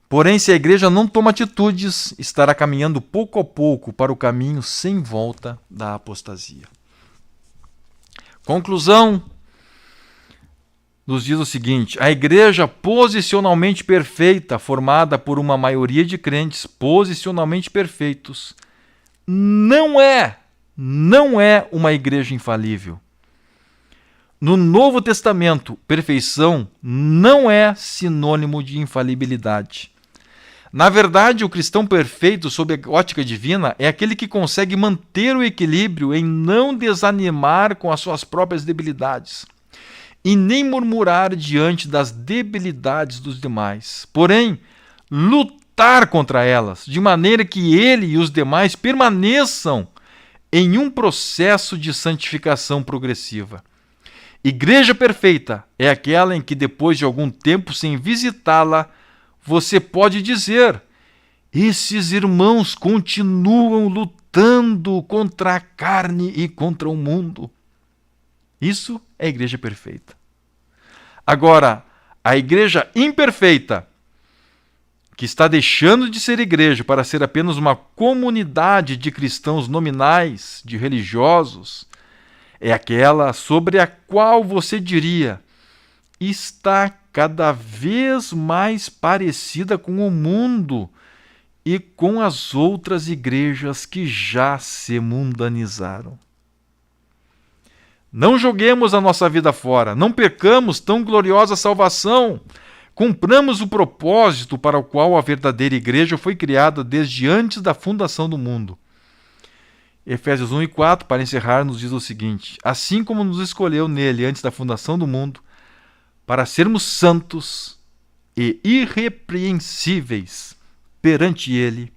Porém, se a igreja não toma atitudes, estará caminhando pouco a pouco para o caminho sem volta da apostasia. Conclusão, nos diz o seguinte: a igreja posicionalmente perfeita, formada por uma maioria de crentes posicionalmente perfeitos, não é uma igreja infalível. No Novo Testamento, perfeição não é sinônimo de infalibilidade. Na verdade, o cristão perfeito, sob a ótica divina, é aquele que consegue manter o equilíbrio em não desanimar com as suas próprias debilidades e nem murmurar diante das debilidades dos demais. Porém, lutar contra elas, de maneira que ele e os demais permaneçam em um processo de santificação progressiva. Igreja perfeita é aquela em que, depois de algum tempo sem visitá-la, você pode dizer: esses irmãos continuam lutando contra a carne e contra o mundo. Isso é a igreja perfeita. Agora, a igreja imperfeita, que está deixando de ser igreja para ser apenas uma comunidade de cristãos nominais, de religiosos, é aquela sobre a qual você diria: está cada vez mais parecida com o mundo e com as outras igrejas que já se mundanizaram. Não joguemos a nossa vida fora, não percamos tão gloriosa salvação. Cumpramos o propósito para o qual a verdadeira igreja foi criada desde antes da fundação do mundo. Efésios 1 e 4, para encerrar, nos diz o seguinte: assim como nos escolheu nele antes da fundação do mundo, para sermos santos e irrepreensíveis perante ele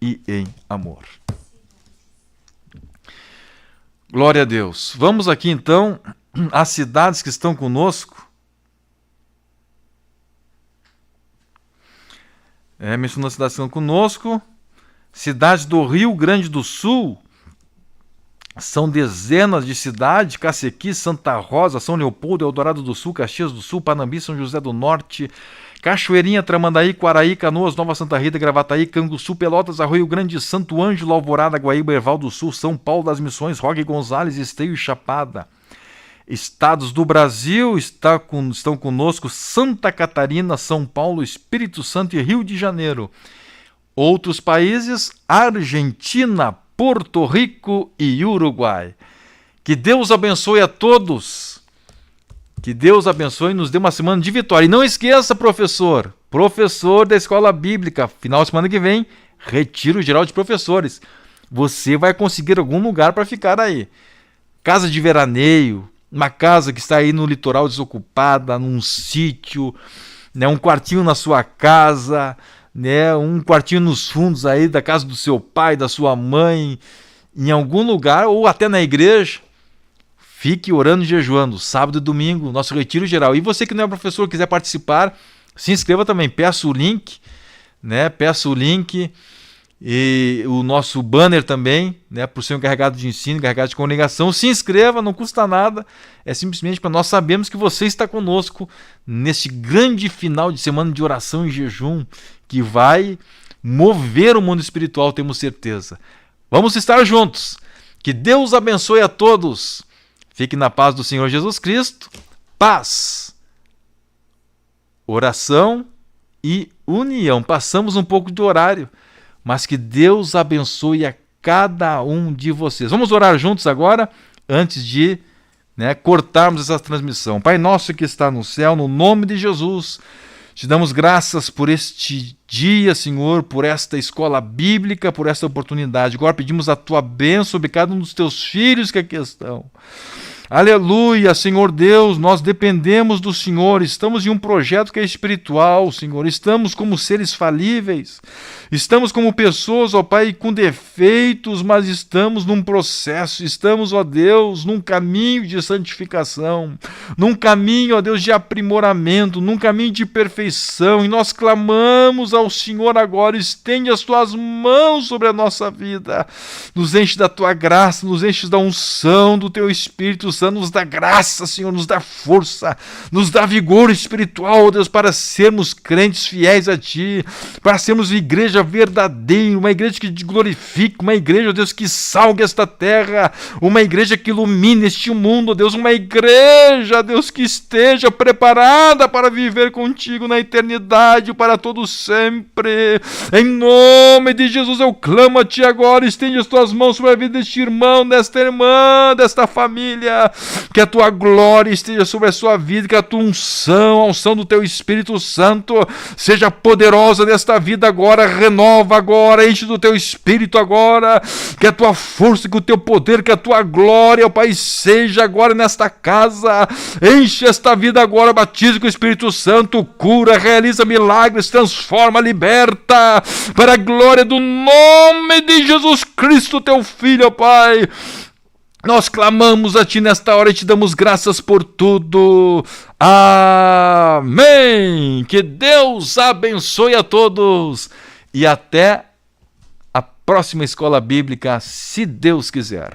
e em amor. Glória a Deus. Vamos aqui então às cidades que estão conosco. Mencionando as cidades que estão conosco. Cidades do Rio Grande do Sul. São dezenas de cidades: Cacequi, Santa Rosa, São Leopoldo, Eldorado do Sul, Caxias do Sul, Panambi, São José do Norte, Cachoeirinha, Tramandaí, Quaraí, Canoas, Nova Santa Rita, Gravataí, Canguçu, Pelotas, Arroio Grande, Santo Ângelo, Alvorada, Guaíba, Erval do Sul, São Paulo das Missões, Roque Gonzales, Esteio e Chapada. Estados do Brasil estão conosco: Santa Catarina, São Paulo, Espírito Santo e Rio de Janeiro. Outros países: Argentina, Porto Rico e Uruguai. Que Deus abençoe a todos. Que Deus abençoe e nos dê uma semana de vitória. E não esqueça, professor da Escola Bíblica, final de semana que vem, retiro geral de professores. Você vai conseguir algum lugar para ficar aí. Casa de veraneio, uma casa que está aí no litoral desocupada, num sítio, né, um quartinho na sua casa, né, um quartinho nos fundos aí da casa do seu pai, da sua mãe, em algum lugar, ou até na igreja. Fique orando e jejuando, sábado e domingo, nosso retiro geral. E você que não é professor, quiser participar, se inscreva também. Peço o link, né? E o nosso banner também, né? Para o seu encarregado de ensino, encarregado de comunicação. Se inscreva, não custa nada. É simplesmente para nós sabermos que você está conosco nesse grande final de semana de oração e jejum que vai mover o mundo espiritual, temos certeza. Vamos estar juntos. Que Deus abençoe a todos. Fique na paz do Senhor Jesus Cristo. Paz, oração e união. Passamos um pouco de horário, mas que Deus abençoe a cada um de vocês. Vamos orar juntos agora, antes de cortarmos essa transmissão. Pai nosso que está no céu, no nome de Jesus, te damos graças por este dia, Senhor, por esta escola bíblica, por esta oportunidade. Agora pedimos a tua bênção sobre cada um dos teus filhos que aqui estão. Aleluia, Senhor Deus, nós dependemos do Senhor, estamos em um projeto que é espiritual, Senhor, estamos como seres falíveis, estamos como pessoas, ó Pai, com defeitos, mas estamos num processo, estamos, ó Deus, num caminho de santificação, num caminho, ó Deus, de aprimoramento, num caminho de perfeição, e nós clamamos ao Senhor agora: estende as tuas mãos sobre a nossa vida, nos enche da tua graça, nos enche da unção do teu Espírito Santo, nos dá graça, Senhor, nos dá força, nos dá vigor espiritual, ó Deus, para sermos crentes fiéis a Ti, para sermos uma igreja verdadeira, uma igreja que te glorifique, uma igreja, ó Deus, que salgue esta terra, uma igreja que ilumine este mundo, ó Deus, uma igreja, ó Deus, que esteja preparada para viver contigo na eternidade, para todo sempre. Em nome de Jesus eu clamo a Ti agora: estende as Tuas mãos sobre a vida deste irmão, desta irmã, desta família, que a Tua glória esteja sobre a sua vida, que a Tua unção, a unção do Teu Espírito Santo seja poderosa nesta vida agora. Renova agora, enche do Teu Espírito agora, que a Tua força, que o Teu poder, que a Tua glória, ó Pai, seja agora nesta casa. Enche esta vida agora, batiza com o Espírito Santo, cura, realiza milagres, transforma, liberta, para a glória do nome de Jesus Cristo, Teu Filho, ó Pai. Nós clamamos a Ti nesta hora e Te damos graças por tudo. Amém. Que Deus abençoe a todos e até a próxima escola bíblica, se Deus quiser.